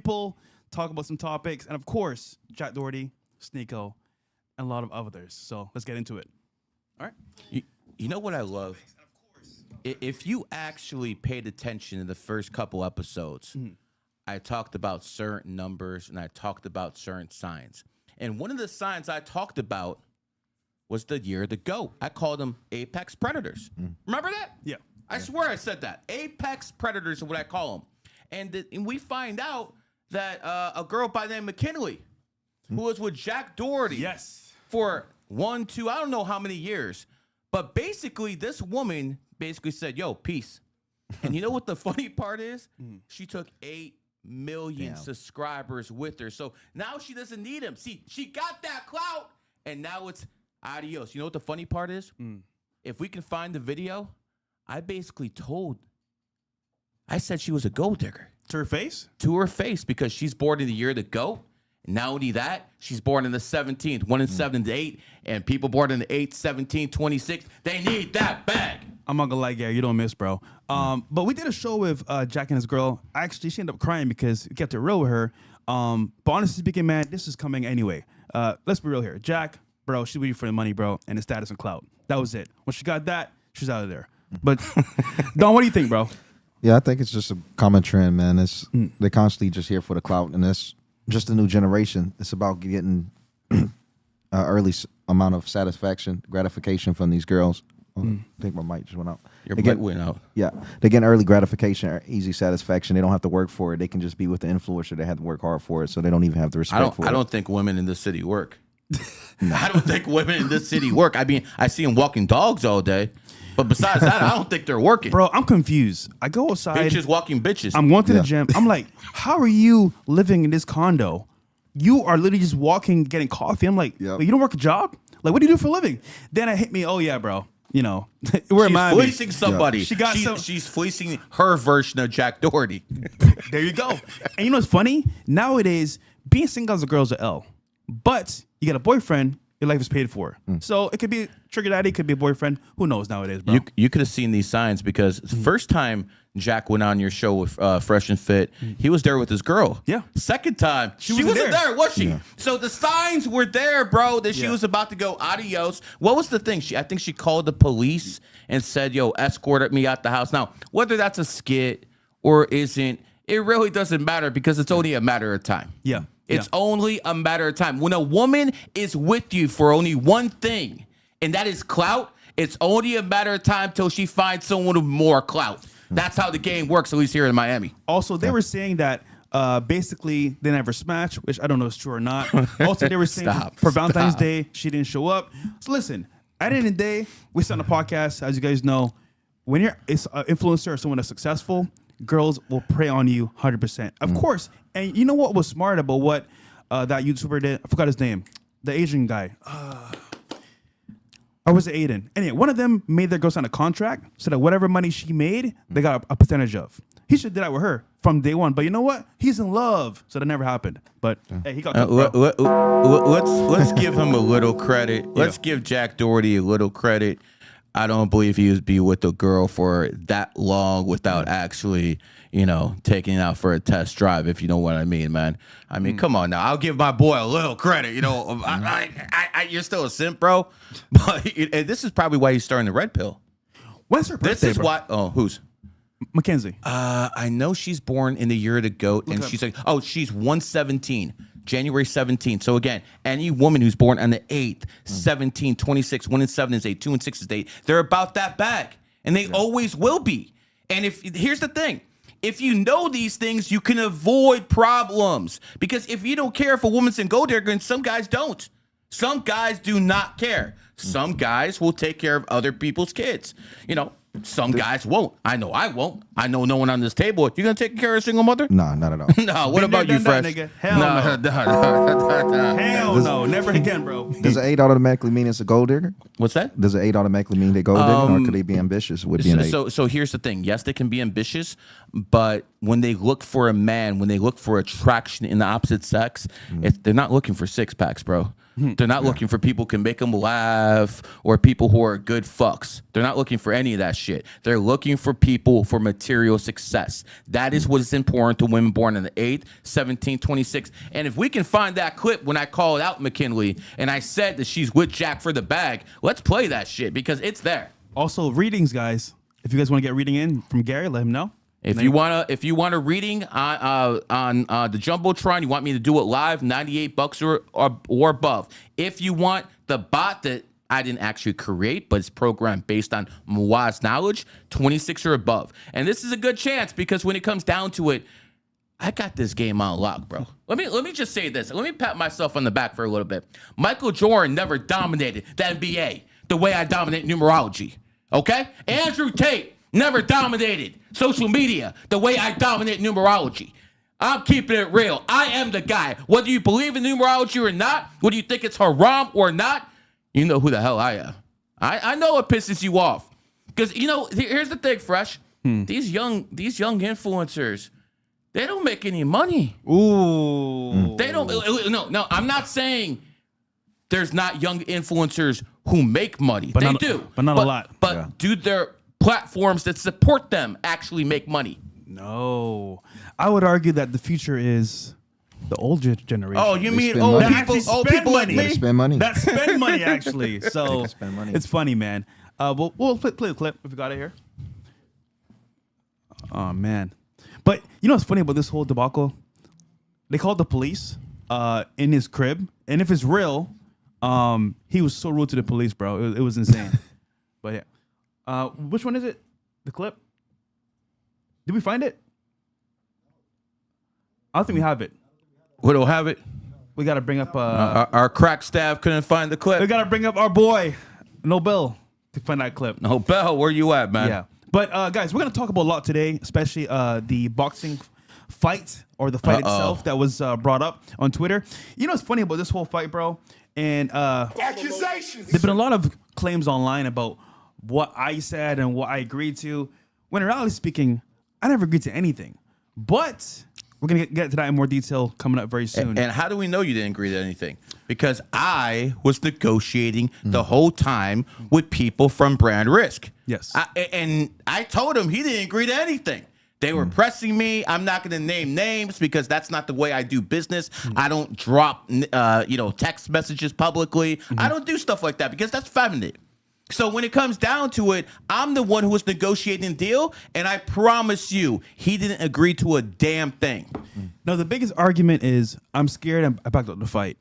people, talk about some topics, and of course, Jack Doherty, Sneako, and a lot of others. So let's get into it. All right. You know what I love? If you actually paid attention in the first couple episodes, I talked about certain numbers and I talked about certain signs. And one of the signs I talked about was the year of the goat. I called them apex predators. Remember that? Yeah. I swear I said that. Apex predators is what I call them. And we find out that a girl by the name of McKinley, who was with Jack Doherty for 1, 2, I don't know how many years. But basically, this woman basically said, yo, peace. And you know what the funny part is? She took 8 million subscribers with her. So now she doesn't need him. See, she got that clout, and now it's adios. You know what the funny part is? If we can find the video, I basically I said she was a gold digger. To her face? To her face, because she's born in the year of the goat. And not only that, she's born in the 17th, 1 in 7 to 8, and people born in the 8, 17, 26, they need that bag. I'm not gonna lie, Gary, you don't miss, bro. But we did a show with Jack and his girl. Actually, she ended up crying because we kept it real with her. But honestly speaking, man, this is coming anyway. Let's be real here. Jack, bro, she's with you for the money, bro, and the status and clout. That was it. When she got that, she's out of there. But Don, what do you think, bro? Yeah, I think it's just a common trend, man. They're constantly just here for the clout, and it's just a new generation. It's about getting early amount of satisfaction, gratification from these girls. I think my mic just went out. Your mic went out. Yeah, they get early gratification, or easy satisfaction. They don't have to work for it. They can just be with the influencer. They have to work hard for it, so they don't even have the respect for it. I don't think women in this city work. I don't think women in this city work. I mean, I see them walking dogs all day. But besides that, I don't think they're working. Bro, I'm confused. I go outside. Bitches walking bitches. I'm going to the gym. I'm like, how are you living in this condo? You are literally just walking, getting coffee. I'm like, wait, you don't work a job? Like, what do you do for a living? Then it hit me, oh, yeah, bro. You know, we're she's fleecing somebody. Yeah. She's fleecing her version of Jack Doherty. There you go. And you know what's funny? Nowadays, being single as a girl is an L. But you get a boyfriend, your life is paid for. So it could be a sugar daddy, it could be a boyfriend. Who knows nowadays, bro? You could have seen these signs because the first time Jack went on your show with Fresh and Fit, he was there with his girl. Yeah. Second time, she wasn't there, was she? Yeah. So the signs were there, bro, that she was about to go adios. What was the thing? I think she called the police and said, yo, escorted me out the house. Now, whether that's a skit or isn't, it really doesn't matter because it's only a matter of time. Yeah. It's only a matter of time. When a woman is with you for only one thing, and that is clout, it's only a matter of time till she finds someone with more clout. That's how the game works, at least here in Miami. Also, they were saying that basically they never smashed, which I don't know if it's true or not. Also, they were saying for Valentine's Day, she didn't show up. So listen, at the end of the day, we sit on the podcast, as you guys know, when you're an influencer or someone that's successful, girls will prey on you 100%. Of course. And you know what was smart about what that YouTuber did? I forgot his name. The Asian guy. Or was it Aiden? Anyway, one of them made their girl sign a contract so that whatever money she made, they got a percentage of. He should have did that with her from day one. But you know what? He's in love. So that never happened. But hey, he got let's give him a little credit. Let's give Jack Doherty a little credit. I don't believe he would be with a girl for that long without actually, taking it out for a test drive, if you know what I mean, man. I mean, come on now. I'll give my boy a little credit. You're still a simp, bro. But this is probably why he's starting the red pill. When's her birthday, This is why. Oh, who's? Mackenzie. I know she's born in the year of the goat, and she's like, she's 117. January 17th. So again, any woman who's born on the 8th, 17, 26, 1 and 7 is 8, 2 and 6 is 8. They're about that bag. And they always will be. And here's the thing. If you know these things, you can avoid problems. Because if you don't care if a woman's in gold digger, and some guys don't. Some guys do not care. Some guys will take care of other people's kids. Some guys won't. I know I won't. I know no one on this table. You gonna take care of a single mother? No, not at all. No. What about you, Fresh? Nigga. Hell no. Hell no. Never again, bro. Does an 8 automatically mean it's a gold digger? What's that? Does an 8 automatically mean they gold digger, or could they be ambitious with being 8? So here's the thing. Yes, they can be ambitious, but when they look for a man, when they look for attraction in the opposite sex, they're not looking for six packs, bro. They're not looking for people who can make them laugh or people who are good fucks. They're not looking for any of that shit. They're looking for people for material success. That is what is important to women born on the 8th, 17th, 26th. And if we can find that clip when I called out McKinley and I said that she's with Jack for the bag, let's play that shit because it's there. Also, readings, guys. If you guys want to get reading in from Gary, let him know. If you want a reading on the Jumbotron, you want me to do it live, $98 or above. If you want the bot that I didn't actually create, but it's programmed based on Mwa's knowledge, 26 or above. And this is a good chance because when it comes down to it, I got this game on lock, bro. Let me just say this. Let me pat myself on the back for a little bit. Michael Jordan never dominated the NBA the way I dominate numerology. Okay? Andrew Tate never dominated social media the way I dominate numerology. I'm keeping it real. I am the guy. Whether you believe in numerology or not, whether you think it's haram or not, you know who the hell I am. I know what pisses you off. Because, here's the thing, Fresh. These young influencers, they don't make any money. Ooh. They don't. No, I'm not saying there's not young influencers who make money. They do. But not a lot. But do their platforms that support them actually make money? No. I would argue that the future is the older generation. Oh, you mean old old people like me? Spend money. That spend money, actually. So spend money. It's funny, man. We'll play the clip if we got it here. Oh, man. But you know what's funny about this whole debacle? They called the police in his crib. And if it's real, he was so rude to the police, bro. It was insane. But yeah. Which one is it? The clip? Did we find it? I don't think we have it. We don't have it. We got to bring up... our crack staff couldn't find the clip. We got to bring up our boy, Nobel, to find that clip. Nobel, where you at, man? Yeah. But, guys, we're going to talk about a lot today, especially the boxing fight or the fight itself that was brought up on Twitter. You know what's funny about this whole fight, bro? And accusations. There's been a lot of claims online about what I said and what I agreed to. When in reality speaking, I never agreed to anything. But we're going to get to that in more detail coming up very soon. And how do we know you didn't agree to anything? Because I was negotiating the whole time with people from Brand Risk. Yes. And I told him he didn't agree to anything. They were pressing me. I'm not going to name names because that's not the way I do business. I don't drop, text messages publicly. I don't do stuff like that because that's feminine. So when it comes down to it, I'm the one who was negotiating the deal, and I promise you, he didn't agree to a damn thing. Now, the biggest argument is I'm scared I backed out the fight.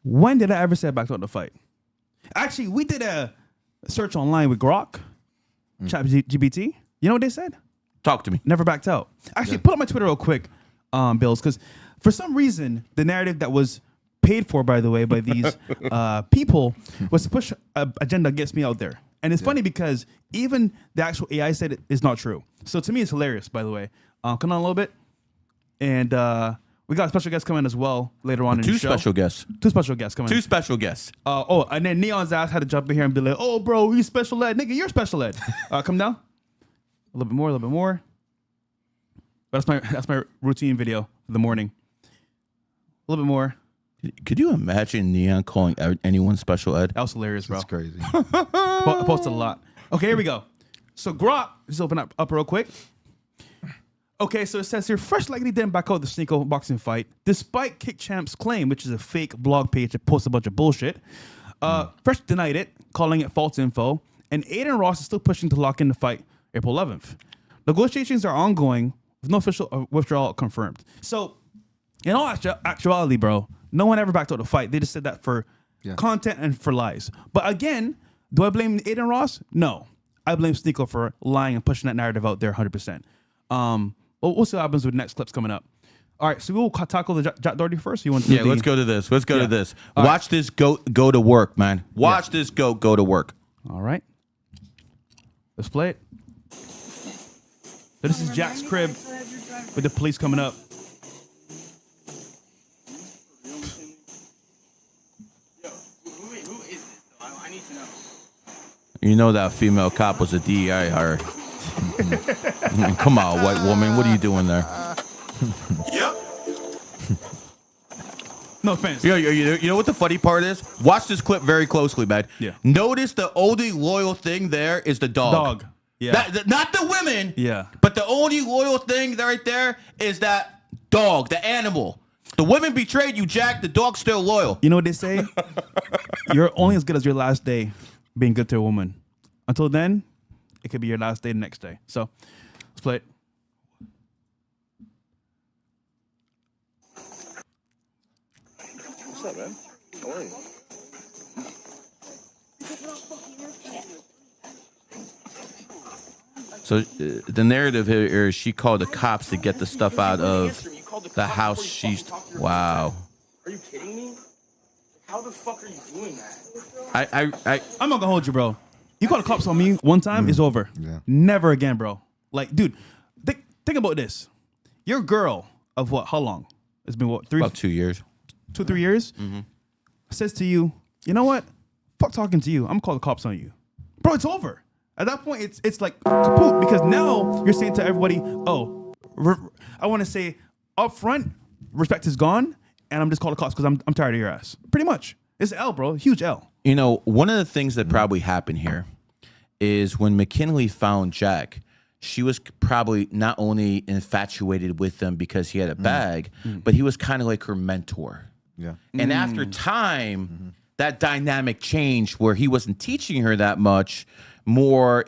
When did I ever say I backed out the fight? Actually, we did a search online with Grok, ChatGPT. You know what they said? Talk to me. Never backed out. Actually, put up my Twitter real quick, Bills, because for some reason, the narrative that was paid for, by the way, by these people was to push an agenda against me out there. And it's funny because even the actual AI said it is not true. So to me, it's hilarious, by the way. Come on a little bit. And we got a special guest coming as well later on in the show. Two special guests. Two special guests coming. Two special guests. And then Neon's ass had to jump in here and be like, oh, bro, he's special ed. Nigga, you're special ed. Come down. A little bit more. That's my routine video for the morning. A little bit more. Could you imagine Neon calling anyone special ed? That was hilarious, bro. That's crazy. I posted a lot. Okay, here we go. So Grok, just open up real quick. Okay, so it says here, Fresh likely didn't back out the Sneako boxing fight, despite Kick Champ's claim, which is a fake blog page that posts a bunch of bullshit. Fresh denied it, calling it false info, and Aiden Ross is still pushing to lock in the fight April 11th. Negotiations are ongoing with no official withdrawal confirmed. So, in all actuality, bro, no one ever backed out the fight. They just said that for content and for lies. But again, do I blame Aiden Ross? No. I blame Sneako for lying and pushing that narrative out there 100%. We'll see what happens with the next clips coming up. All right, so we'll tackle the Jack Doherty first. You want to let's go to this. Let's go to this. Watch this go to work, man. Watch this go to work. All right. Let's play it. So this is Jack's crib with the police coming up. You know that female cop was a DEI hire. Come on, white woman. What are you doing there? Yep. No offense. You know what the funny part is? Watch this clip very closely, man. Yeah. Notice the only loyal thing there is the dog. Dog. Yeah. Not the women. Yeah. But the only loyal thing right there is that dog, the animal. The women betrayed you, Jack. The dog's still loyal. You know what they say? You're only as good as your last day being good to a woman. Until then, it could be your last day the next day. So let's play it. What's up, man? How are you? So the narrative here is she called the cops to get the stuff out of the house. Wow. Are you kidding me? How the fuck are you doing that? I'm not gonna hold you, bro. You call the cops on me one time, it's over. Yeah. Never again, bro. Like, dude, think about this. Your girl of what? How long? It's been what? About 2 years. 2-3 years? Mm-hmm. Says to you, you know what? Fuck talking to you. I'm gonna call the cops on you. Bro, it's over. At that point, it's like kaput, because now you're saying to everybody, oh, I want to say up front, respect is gone, and I'm just calling the cops because I'm tired of your ass. Pretty much. It's an L, bro. Huge L. You know, one of the things that probably happened here is when McKinley found Jack, she was probably not only infatuated with him because he had a bag, but he was kind of like her mentor. Yeah. And after time, that dynamic changed where he wasn't teaching her that much, more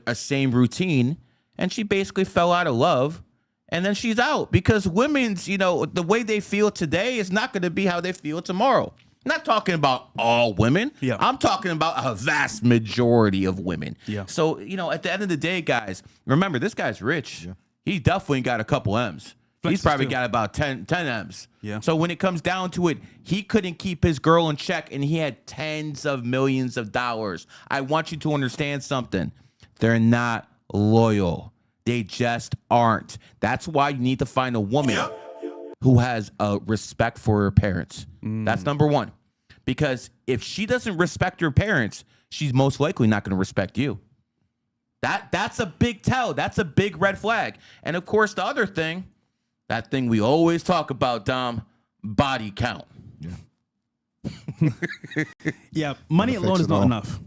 a same routine, and she basically fell out of love. And then she's out because women's, the way they feel today is not going to be how they feel tomorrow. Not talking about all women. Yeah. I'm talking about a vast majority of women. Yeah. So, at the end of the day, guys, remember, this guy's rich. Yeah. He definitely got a couple M's. He's probably got about 10 M's. Yeah. So when it comes down to it, he couldn't keep his girl in check, and he had tens of millions of dollars. I want you to understand something. They're not loyal. They just aren't. That's why you need to find a woman who has a respect for her parents. That's number one. Because if she doesn't respect her parents, she's most likely not going to respect you. That's a big tell. That's a big red flag. And of course, the other thing, that thing we always talk about, Dom, body count. Yeah. Yeah, money alone is not enough.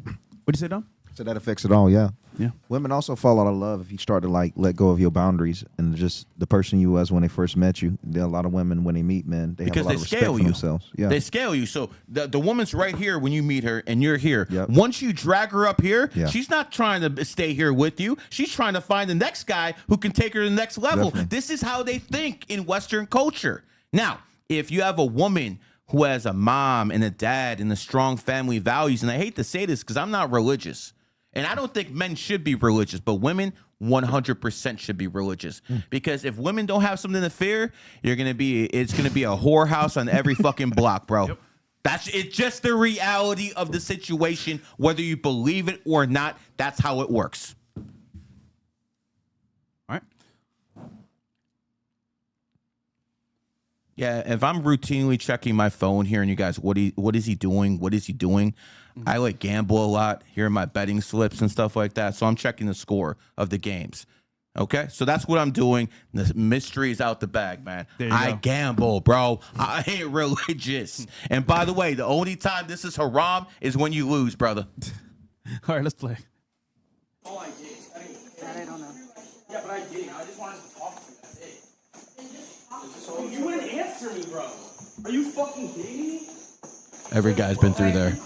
What'd you say, Dom? So that affects it all, yeah. Yeah. Women also fall out of love if you start to let go of your boundaries and just the person you was when they first met you. There are a lot of women when they meet men, they have a lot of respect for themselves. Yeah. They scale you. So the woman's right here when you meet her and you're here. Yep. Once you drag her up here, she's not trying to stay here with you. She's trying to find the next guy who can take her to the next level. Definitely. This is how they think in Western culture. Now, if you have a woman who has a mom and a dad and a strong family values, and I hate to say this because I'm not religious, and I don't think men should be religious, but women 100% should be religious. Because if women don't have something to fear, it's gonna be a whorehouse on every fucking block, bro. Yep. It's just the reality of the situation, whether you believe it or not. That's how it works. All right. Yeah, if I'm routinely checking my phone here, and you guys, what is he doing? What is he doing? I gamble a lot, hearing my betting slips and stuff like that. So I'm checking the score of the games. Okay, so that's what I'm doing. The mystery is out the bag, man. I gamble, bro. I ain't religious. And by the way, the only time this is haram is when you lose, brother. All right, let's play. Oh, I did. I don't know. Yeah, but I did. I just wanted to talk to you. That's it. So you wouldn't answer me, bro. Are you fucking kidding me? Every guy's been through there. You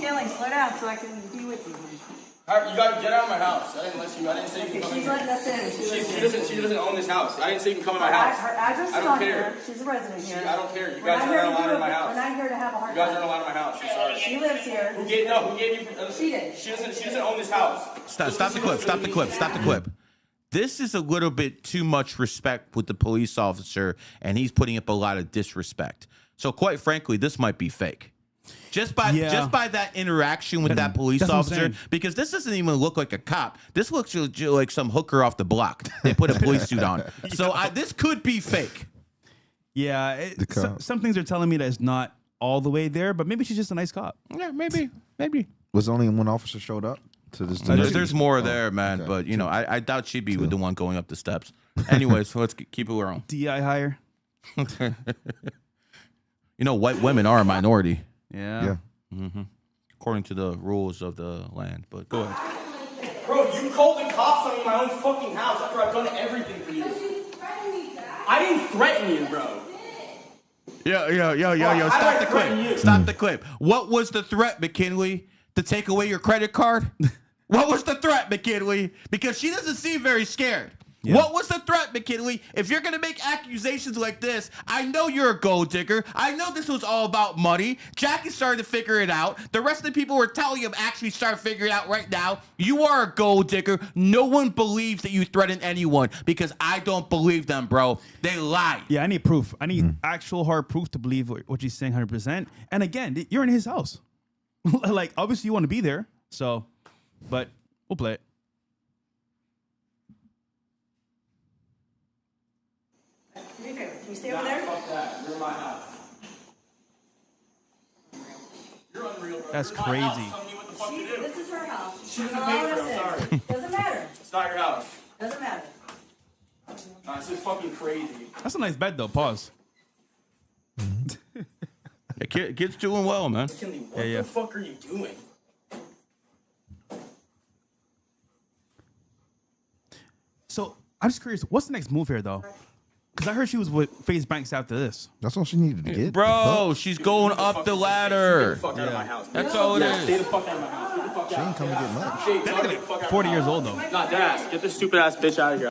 can't slow down so I can be with you. You gotta get out of my house. I didn't say you can come in. She's letting us in. She doesn't own this house. I didn't say you can come in my house. Her address is I don't on care. here. She's a resident here. I don't care. You guys aren't allowed in my house. We're not here to have a hard You guys time. aren't allowed in my house. I'm sorry. She lives here. Who gave you? She did. She doesn't own this house. Stop the clip. This is a little bit too much respect with the police officer, and he's putting up a lot of disrespect. So quite frankly, this might be fake. Just by that interaction with that police officer, because this doesn't even look like a cop. This looks like some hooker off the block. They put a police suit on. So this could be fake. Yeah, some things are telling me that it's not all the way there, but maybe she's just a nice cop. Yeah, maybe. Was only one officer showed up? So There's more there, man. okay. But, you know, I doubt she'd be the one going up the steps. Anyways, so let's keep it around. DI higher. You know, white women are a minority. Yeah. According to the rules of the land. But go ahead. Bro, you called the cops on me in my own fucking house after I've done everything for you. I didn't threaten you, bro. Yo, stop the clip. Stop the clip. What was the threat, McKinley? To take away your credit card? What was the threat, McKinley? Because she doesn't seem very scared. Yeah. What was the threat, McKinley? If you're going to make accusations like this, I know you're a gold digger. I know this was all about money. Jackie's starting to figure it out. The rest of the people who are telling him actually start figuring it out right now. You are a gold digger. No one believes that you threatened anyone because I don't believe them, bro. They lied. Yeah, I need proof. I need actual hard proof to believe what she's saying 100%. And again, you're in his house. Like, obviously you want to be there. So, but we'll play it. Do me a favor. Can you stay over there? Fuck that. You're in my house. You're unreal, bro. That's You're in my crazy. house. Tell me what the fuck to do. This is her house. She doesn't That's pay all for it. I'm I'm saying. sorry. Doesn't matter. It's not your house. Doesn't matter. Nah, this is fucking crazy. That's a nice bed, though. Pause. Yeah, kid's doing well, man. McKinley, what Yeah. the fuck are you doing? So, I'm just curious. What's the next move here, though? Because I heard she was with FaZe Banks after this. That's all she needed to get. Bro, she's going up the ladder. Get the fuck out of my house. That's all it Stay is. the fuck out of my house. Get the fuck She out. ain't come to get much. Jay, tell her to get the fuck out of 40 my years house. old, though. Not that. Get this stupid ass bitch out of here.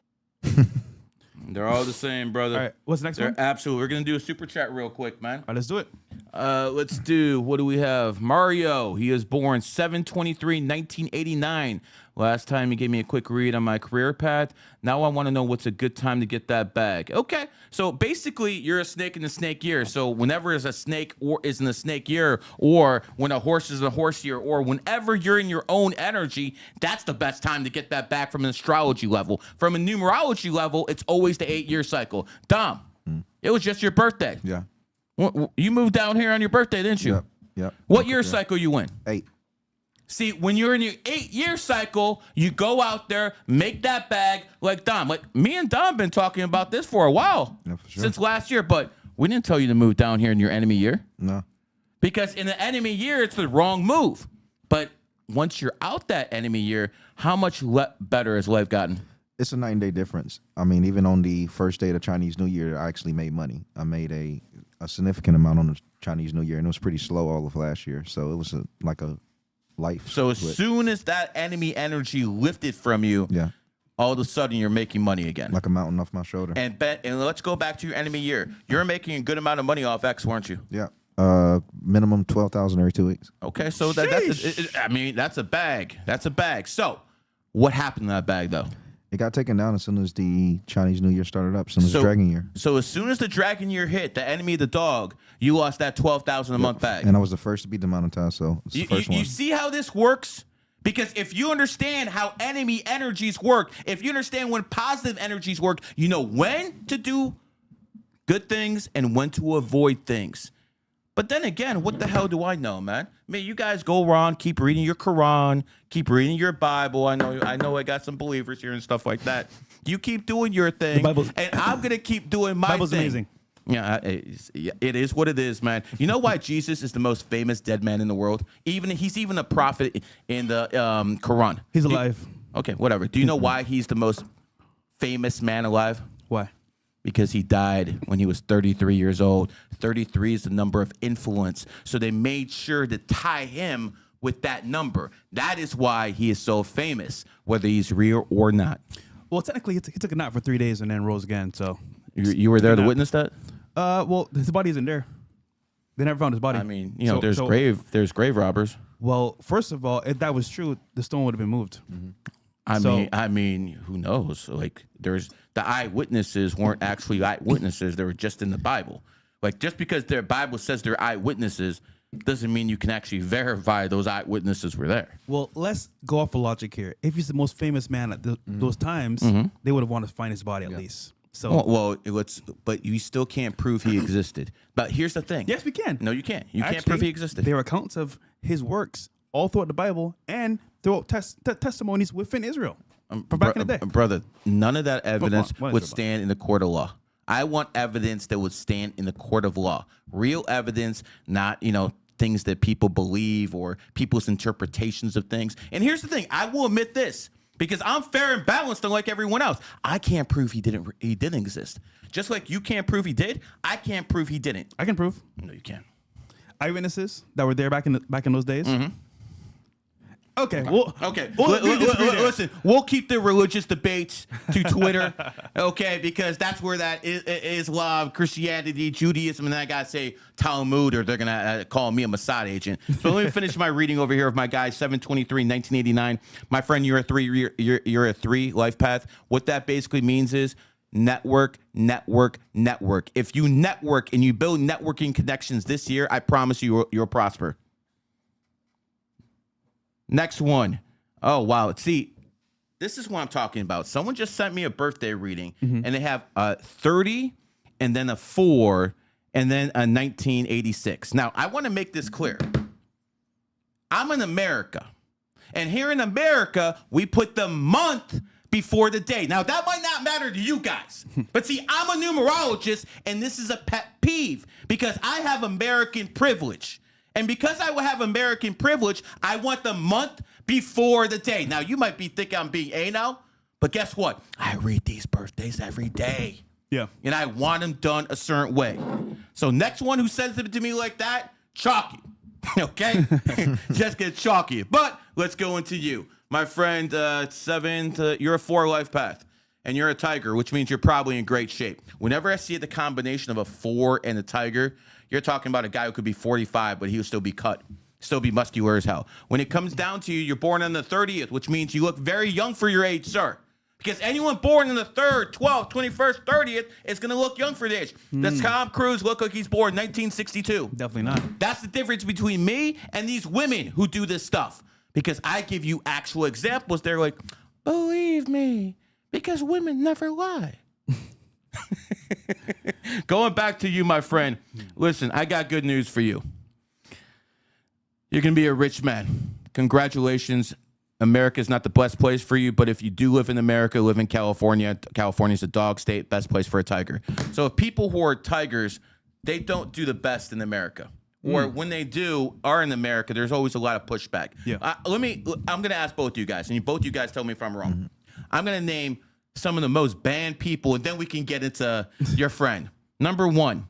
They're all the same, brother. All right, what's the next They're one? absolutely. We're gonna do a super chat real quick, man. All right, let's do it. Let's do. What do we have? Mario. He is born 7/23/1989. Last time he gave me a quick read on my career path. Now I want to know what's a good time to get that bag. Okay, so basically you're a snake in the snake year. So whenever is a snake or is in the snake year, or when a horse is in a horse year, or whenever you're in your own energy, that's the best time to get that bag from an astrology level. From a numerology level, it's always the 8-year cycle. Dom, it was just your birthday. Yeah. You moved down here on your birthday, didn't you? Yep. What year cycle you in? 8. See, when you're in your 8-year cycle, you go out there, make that bag like Dom. Like me and Dom been talking about this for a while, Yeah, for sure. since last year, but we didn't tell you to move down here in your enemy year. No. Because in the enemy year, it's the wrong move. But once you're out that enemy year, how much better has life gotten? It's a 9-day difference. I mean, even on the first day of the Chinese New Year, I actually made money. I made a significant amount on the Chinese New Year, and it was pretty slow all of last year. So it was like a life. So as switch. soon as that enemy energy lifted from you, Yeah, all of a sudden you're making money again. like a mountain off my shoulder. And let's go back to your enemy year. You're making a good amount of money off X, weren't you? Yeah. Minimum 12,000 every 2 weeks. Okay, so that's a bag. That's a bag. So what happened to that bag though? It got taken down as soon as the Chinese New Year started up. As soon as Dragon Year. So as soon as the Dragon Year hit, the enemy of the dog, you lost that 12,000 a month bag. And I was the first to be demonetized, so it's the first one. You see how this works? Because if you understand how enemy energies work, if you understand when positive energies work, you know when to do good things and when to avoid things. But then again, what the hell do I know, man? I mean, you guys go around, keep reading your Quran, keep reading your Bible. I know I got some believers here and stuff like that. You keep doing your thing, and I'm gonna keep doing my Bible's thing. amazing. Yeah, it is what it is, man. You know why Jesus is the most famous dead man in the world? He's even a prophet in the Quran. He's alive. Okay, whatever. Do you know why he's the most famous man alive? Why? Because he died when he was 33 years old. 33 is the number of influence. So they made sure to tie him with that number. That is why he is so famous, whether he's real or not. Well, technically, he took a nap for 3 days and then rose again. So You were there to witness that? well, his body isn't there. They never found his body. I mean, there's grave robbers. Well, first of all, if that was true, the stone would have been moved. I mean, who knows? Like, the eyewitnesses weren't actually eyewitnesses; they were just in the Bible. Like, just because their Bible says they're eyewitnesses doesn't mean you can actually verify those eyewitnesses were there. Well, let's go off of logic here. If he's the most famous man at those times, they would have wanted to find his body at least. So, but you still can't prove he existed. But here's the thing. Yes, we can. No, you can't. You can't prove he existed. There are accounts of his works all throughout the Bible and throughout testimonies within Israel from back in the day. Brother, none of that evidence what is would it about? stand in the court of law. I want evidence that would stand in the court of law. Real evidence, not, things that people believe or people's interpretations of things. And here's the thing. I will admit this because I'm fair and balanced unlike everyone else. I can't prove he didn't exist. Just like you can't prove he did, I can't prove he didn't. I can prove. No, you can't. Eyewitnesses that were there back in those days. Mm-hmm. Okay. Well, Okay. we disagree there. Listen, we'll keep the religious debates to Twitter, okay? Because that's where that Islam, Christianity, Judaism, and then I gotta say Talmud, or they're gonna call me a Mossad agent. So let me finish my reading over here of my guy 723, 1989. My friend, you're a 3. You're a 3 life path. What that basically means is network. If you network and you build networking connections this year, I promise you'll prosper. Next one. Oh, wow. See, this is what I'm talking about. Someone just sent me a birthday reading, and they have a 30 and then a 4 and then a 1986. Now, I want to make this clear. I'm in America, and here in America, we put the month before the day. Now, that might not matter to you guys, but see, I'm a numerologist, and this is a pet peeve because I have American privilege. And because I will have American privilege, I want the month before the day. Now, you might be thinking I'm being anal, but guess what? I read these birthdays every day. Yeah. And I want them done a certain way. So next one who sends it to me like that, chalky. Okay? Just get chalky. But let's go into you. My friend, 7, you're a 4 life path. And you're a tiger, which means you're probably in great shape. Whenever I see the combination of a 4 and a tiger, you're talking about a guy who could be 45, but he'll still be cut, still be muscular as hell. When it comes down to you, you're born on the 30th, which means you look very young for your age, sir. Because anyone born on the 3rd, 12th, 21st, 30th is going to look young for their age. Does Tom Cruise look like he's born 1962? Definitely not. That's the difference between me and these women who do this stuff. Because I give you actual examples. They're like, believe me, because women never lie. Going back to you, my friend. Listen, I got good news for you. You're going to be a rich man. Congratulations. America's not the best place for you, but if you do live in America, live in California. California's a dog state, best place for a tiger. So if people who are tigers, they don't do the best in America. Or when they are in America, there's always a lot of pushback. Yeah. I'm going to ask both you guys, and both you guys tell me if I'm wrong. I'm going to name some of the most banned people, and then we can get into your friend. Number 1,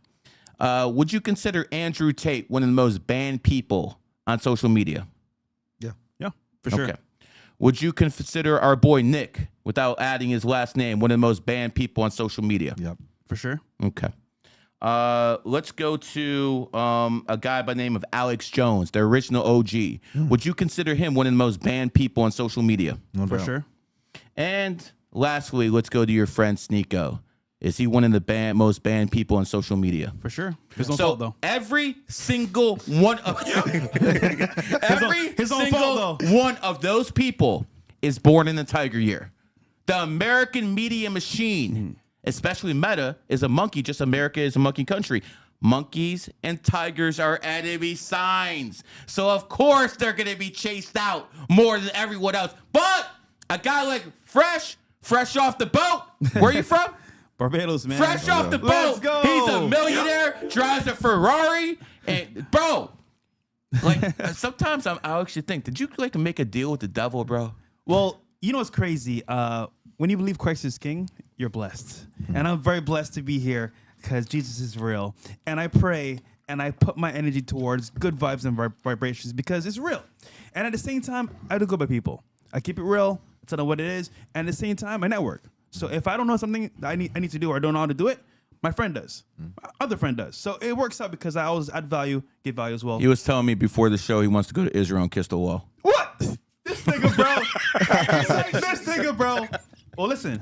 would you consider Andrew Tate one of the most banned people on social media? Yeah, for sure. Okay. Would you consider our boy Nick, without adding his last name, one of the most banned people on social media? Yep. For sure. Okay. Let's go to a guy by the name of Alex Jones, the original OG. Would you consider him one of the most banned people on social media? No For doubt. sure. And lastly, let's go to your friend Sneako. Is he one of the most banned people on social media? For sure. His own So fault, though. every single one of his own fault, though. one of those people is born in the tiger year. The American media machine, especially Meta, is a monkey. Just America is a monkey country. Monkeys and tigers are enemy signs. So, of course, they're going to be chased out more than everyone else. But a guy like Fresh off the boat, where are you from? Barbados, man. Fresh off the Let's boat. go. He's a millionaire, drives a Ferrari. And, bro, like, sometimes I actually think, did you like to make a deal with the devil, bro? Well, you know what's crazy? When you believe Christ is king, you're blessed. And I'm very blessed to be here because Jesus is real. And I pray and I put my energy towards good vibes and vibrations because it's real. And at the same time, I do go by people. I keep it real. I tell them what it is. And at the same time, I network. So if I don't know something that I need to do or I don't know how to do it, my friend does. My other friend does. So it works out because I always add value, give value as well. He was telling me before the show he wants to go to Israel and kiss the wall. What? This nigga, bro. This nigga, bro. Well, listen.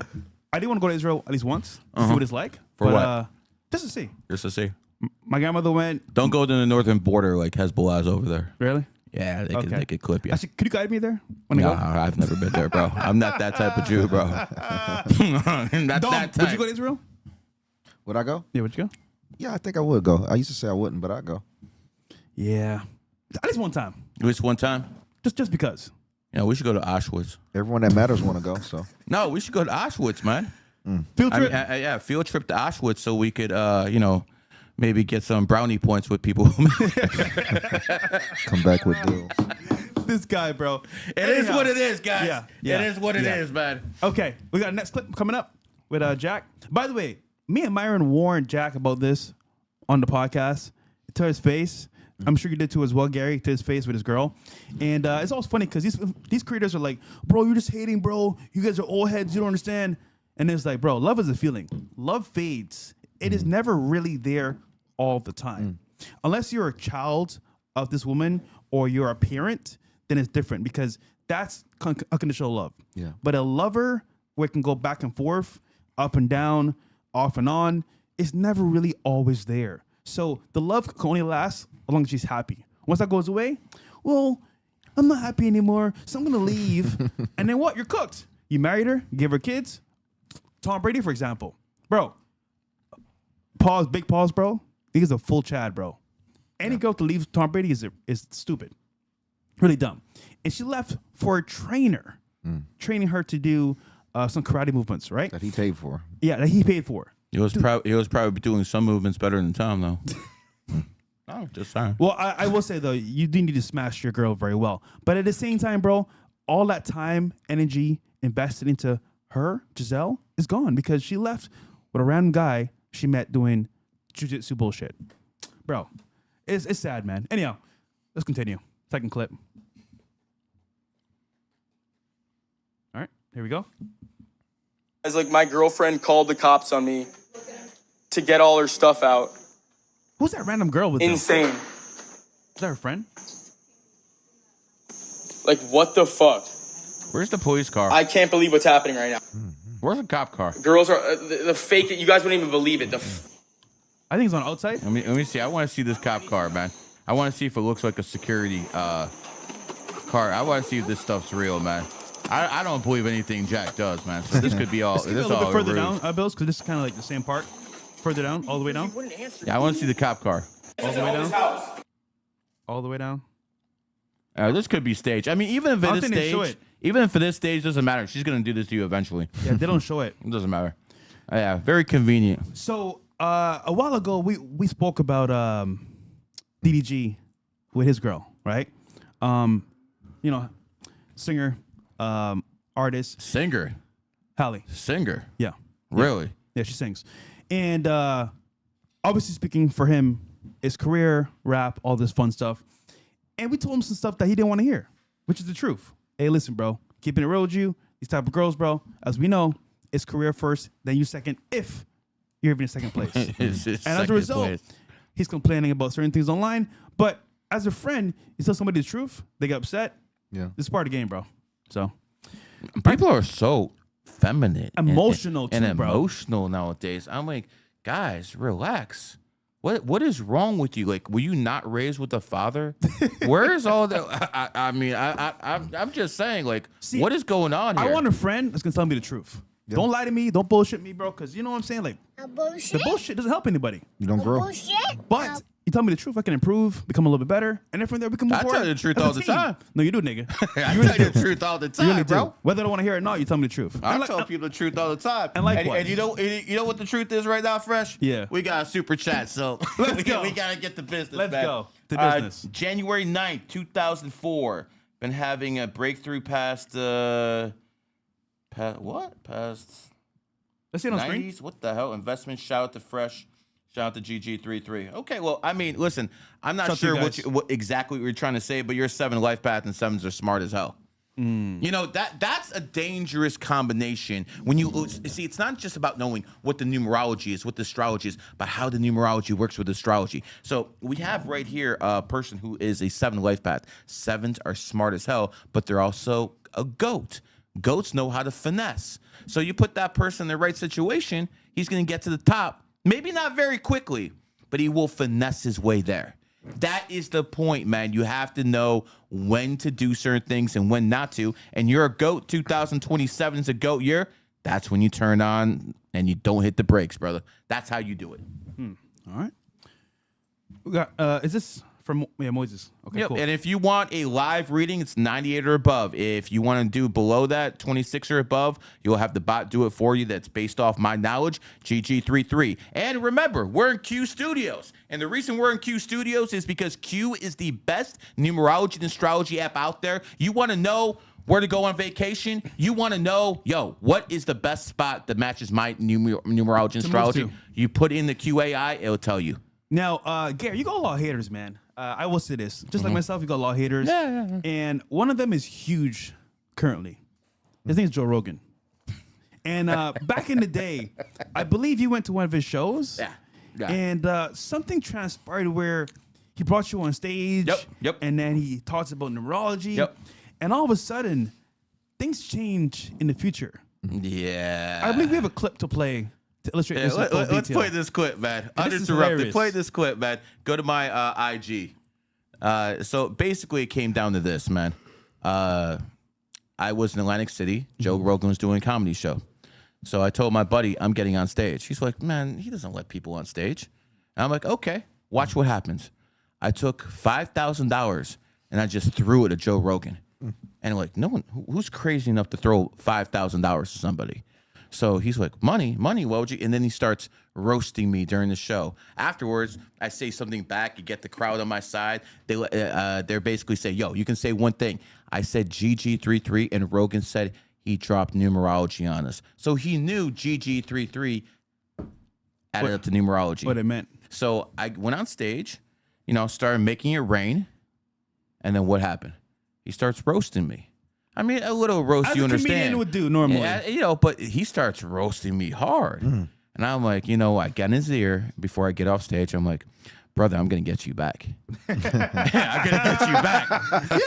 I did want to go to Israel at least once to see what it's like. For what? Just to see. Just to see. My grandmother went. Don't go to the northern border like Hezbollah's over there. Really? Yeah, they Okay. could clip you. Actually, could you guide me there? When I No, go? I've never been there, bro. I'm not that type of Jew, bro. Not that Would type. you go to Israel? Would I go? Yeah, would you go? Yeah, I think I would go. I used to say I wouldn't, but I'd go. Yeah. At least one time. At least one time? Just because. Yeah, we should go to Auschwitz. Everyone that matters want to go. So No, we should go to Auschwitz, man. Field trip. Yeah, field trip to Auschwitz so we could, maybe get some brownie points with people. come back with deals. This guy, bro. It is what it is, guys. Yeah. It is what it is, man. Okay, we got a next clip coming up with Jack. By the way, me and Myron warned Jack about this on the podcast to his face. I'm sure you did too as well, Gary, to his face with his girl. And it's always funny because these creators are like, bro, you're just hating, bro. You guys are old heads. You don't understand. And it's like, bro, love is a feeling. Love fades. It is never really there all the time. Unless you're a child of this woman or you're a parent, then it's different because that's unconditional love. Yeah. But a lover where it can go back and forth, up and down, off and on, is never really always there. So the love can only last as long as she's happy. Once that goes away, well, I'm not happy anymore, so I'm gonna leave. And then what? You're cooked. You married her, you give her kids. Tom Brady, for example. Bro, big pause, bro. He's a full Chad, bro. Any girl to leave Tom Brady is stupid. Really dumb. And she left for a trainer, training her to do some karate movements, right? That he paid for. Yeah, that he paid for. He was probably doing some movements better than Tom, though. Oh, just saying. Well, I will say, though, you do need to smash your girl very well. But at the same time, bro, all that time, energy invested into her, Giselle, is gone because she left with a random guy she met doing jiu-jitsu bullshit. Bro, it's sad, man. Anyhow, let's continue. Second clip. All right, here we go. As like my girlfriend called the cops on me to get all her stuff out. Who's that random girl with them? Insane. Is that her friend? Like, what the fuck? Where's the police car? I can't believe what's happening right now. Where's the cop car? Girls are the fake. You guys wouldn't even believe it. I think it's on outside. Let me see. I want to see this cop car, man. I want to see if it looks like a security car. I want to see if this stuff's real, man. I don't believe anything Jack does, man. So this could be all. Let's get a little bit further down, Bills, because this is kind of like the same part. Further down, all the way down. Yeah, I want to see the cop car. All the way down. All the way down. This could be staged. I mean, even if it is staged, even if this stage doesn't matter, she's gonna do this to you eventually. Yeah, they don't show it. It doesn't matter. Yeah, very convenient. So a while ago, we spoke about DDG with his girl, right? Singer, artist, Singer. Hallie. Singer. Yeah. Really? Yeah, she sings. And obviously speaking for him, his career, rap, all this fun stuff. And we told him some stuff that he didn't want to hear, which is the truth. Hey, listen, bro, keeping it real with you, these type of girls, bro, as we know, it's career first, then you second, if you're even in second place. And as a result, he's complaining about certain things online. But as a friend, you tell somebody the truth, they get upset. Yeah. This is part of the game, bro. So people are so feminine, emotional and too, bro. Emotional nowadays. I'm like, guys, relax. What is wrong with you? Like, were you not raised with a father? Where is all that? I'm just saying, like, see, what is going on here? I want a friend that's gonna tell me the truth. Yep. Don't lie to me. Don't bullshit me, bro. Because you know what I'm saying. Like, the bullshit doesn't help anybody. You don't grow. But you tell me the truth, I can improve, become a little bit better, and then from there we can move forward. I tell you the truth all the time. No, you do, nigga. I tell you the truth all the time, really bro. Do. Whether I want to hear it or not, you tell me the truth. I tell people the truth all the time. And likewise. And you know what the truth is right now, Fresh? Yeah. We got a super chat, so Let's go. We got to get to business, Let's man. go to business. January 9th, 2004. Been having a breakthrough past Past Let's see it on 90s? screen. What the hell? Investment. Shout out to Fresh. Shout out to GG33. Okay, well, I mean, listen, I'm not sure what exactly you're trying to say, but you're 7 life path and 7s are smart as hell. You know, that's a dangerous combination. When you see, it's not just about knowing what the numerology is, what the astrology is, but how the numerology works with astrology. So we have right here a person who is a 7 life path. 7s are smart as hell, but they're also a goat. Goats know how to finesse. So you put that person in the right situation, he's going to get to the top. Maybe not very quickly, but he will finesse his way there. That is the point, man. You have to know when to do certain things and when not to. And you're a GOAT. 2027 is a GOAT year. That's when you turn on and you don't hit the brakes, brother. That's how you do it. All right. We got. Is this From Moses. Okay, Yep. cool. And if you want a live reading, it's 98 or above. If you want to do below that, 26 or above, you'll have the bot do it for you. That's based off my knowledge, GG33. And remember, we're in Q Studios. And the reason we're in Q Studios is because Q is the best numerology and astrology app out there. You want to know where to go on vacation? You want to know, what is the best spot that matches my numerology and astrology? You put in the QAI, it'll tell you. Now, Gary, you got a lot of haters, man. I will say this. Just like myself, you got a lot of haters. Yeah. And one of them is huge currently. His name is Joe Rogan. And back in the day, I believe you went to one of his shows. Yeah. And something transpired where he brought you on stage. Yep. And then he talks about numerology. Yep. And all of a sudden, things change in the future. Yeah. I believe we have a clip to play to illustrate this. Let's play this clip, man. Uninterrupted. Play this clip, man. Go to my IG. So basically, it came down to this, man. I was in Atlantic City. Joe Rogan was doing a comedy show. So I told my buddy, I'm getting on stage. He's like, man, he doesn't let people on stage. And I'm like, okay, watch what happens. I took $5,000 and I just threw it at Joe Rogan. And like, no one, who's crazy enough to throw $5,000 to somebody? So he's like, money, what would you? And then he starts roasting me during the show. Afterwards, I say something back. You get the crowd on my side. They're basically say, yo, you can say one thing. I said GG33, and Rogan said he dropped numerology on us. So he knew GG33 added up to numerology. What it meant. So I went on stage, started making it rain. And then what happened? He starts roasting me. I mean, a little roast, you understand. As a comedian would do normally. But he starts roasting me hard. And I'm like, I got in his ear before I get off stage. I'm like, brother, I'm going to get you back. I'm going to get you back. Okay.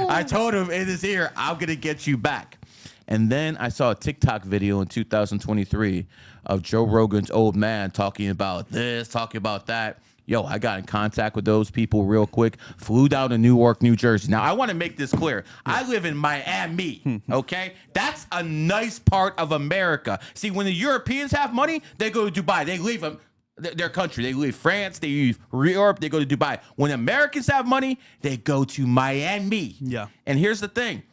I told him in his ear, I'm going to get you back. And then I saw a TikTok video in 2023 of Joe Rogan's old man talking about this, talking about that. Yo, I got in contact with those people real quick, flew down to Newark, New Jersey. Now, I want to make this clear. I live in Miami, okay? That's a nice part of America. See, when the Europeans have money, they go to Dubai. They leave their country. They leave France. They leave Europe. They go to Dubai. When Americans have money, they go to Miami. Yeah. And here's the thing.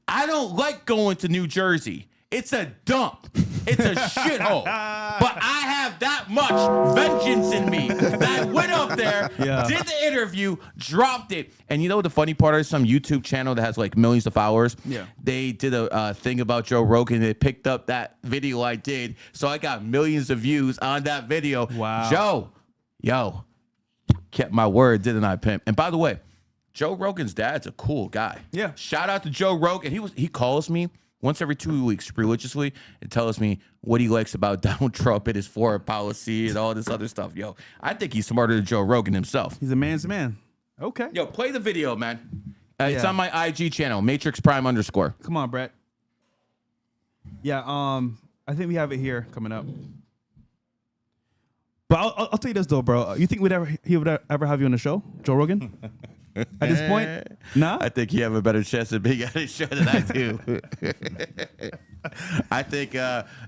I don't like going to New Jersey. It's a dump. It's a shithole. But I have that much vengeance in me that I went up there, did the interview, dropped it. And you know what the funny part is? Some YouTube channel that has like millions of followers. Yeah. They did a thing about Joe Rogan. They picked up that video I did. So I got millions of views on that video. Wow. Joe, kept my word, didn't I, pimp? And by the way, Joe Rogan's dad's a cool guy. Yeah. Shout out to Joe Rogan. He calls me once every 2 weeks religiously and tells me what he likes about Donald Trump and his foreign policy and all this other stuff. Yo, I think he's smarter than Joe Rogan himself. He's a man's man. Okay. Yo, play the video, man. It's on my IG channel, Matrix Prime _. Come on, Brett. Yeah, I think we have it here coming up. But I'll tell you this though, bro. You think he would ever have you on the show, Joe Rogan? At this point, nah. I think you have a better chance of being on the show than I do. I think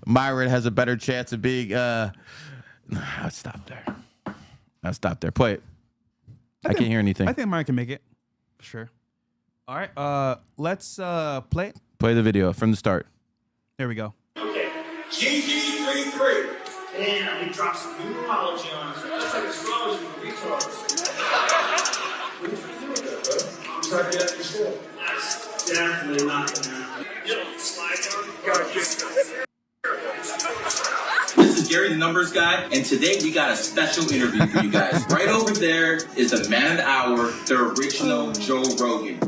Myron has a better chance of being. I'll stop there. Play it. I can't hear anything. I think Myron can make it for sure. All right, let's play it. Play the video from the start. There we go. Okay, GG33. Damn, he dropped some numerology on us. That's like astrology for retards. I'm trying to get your show. That's definitely not gonna happen. Yo, slide down. This is Gary, the numbers guy, and today we got a special interview for you guys. Right over there is the man of the hour, the original Joe Rogan.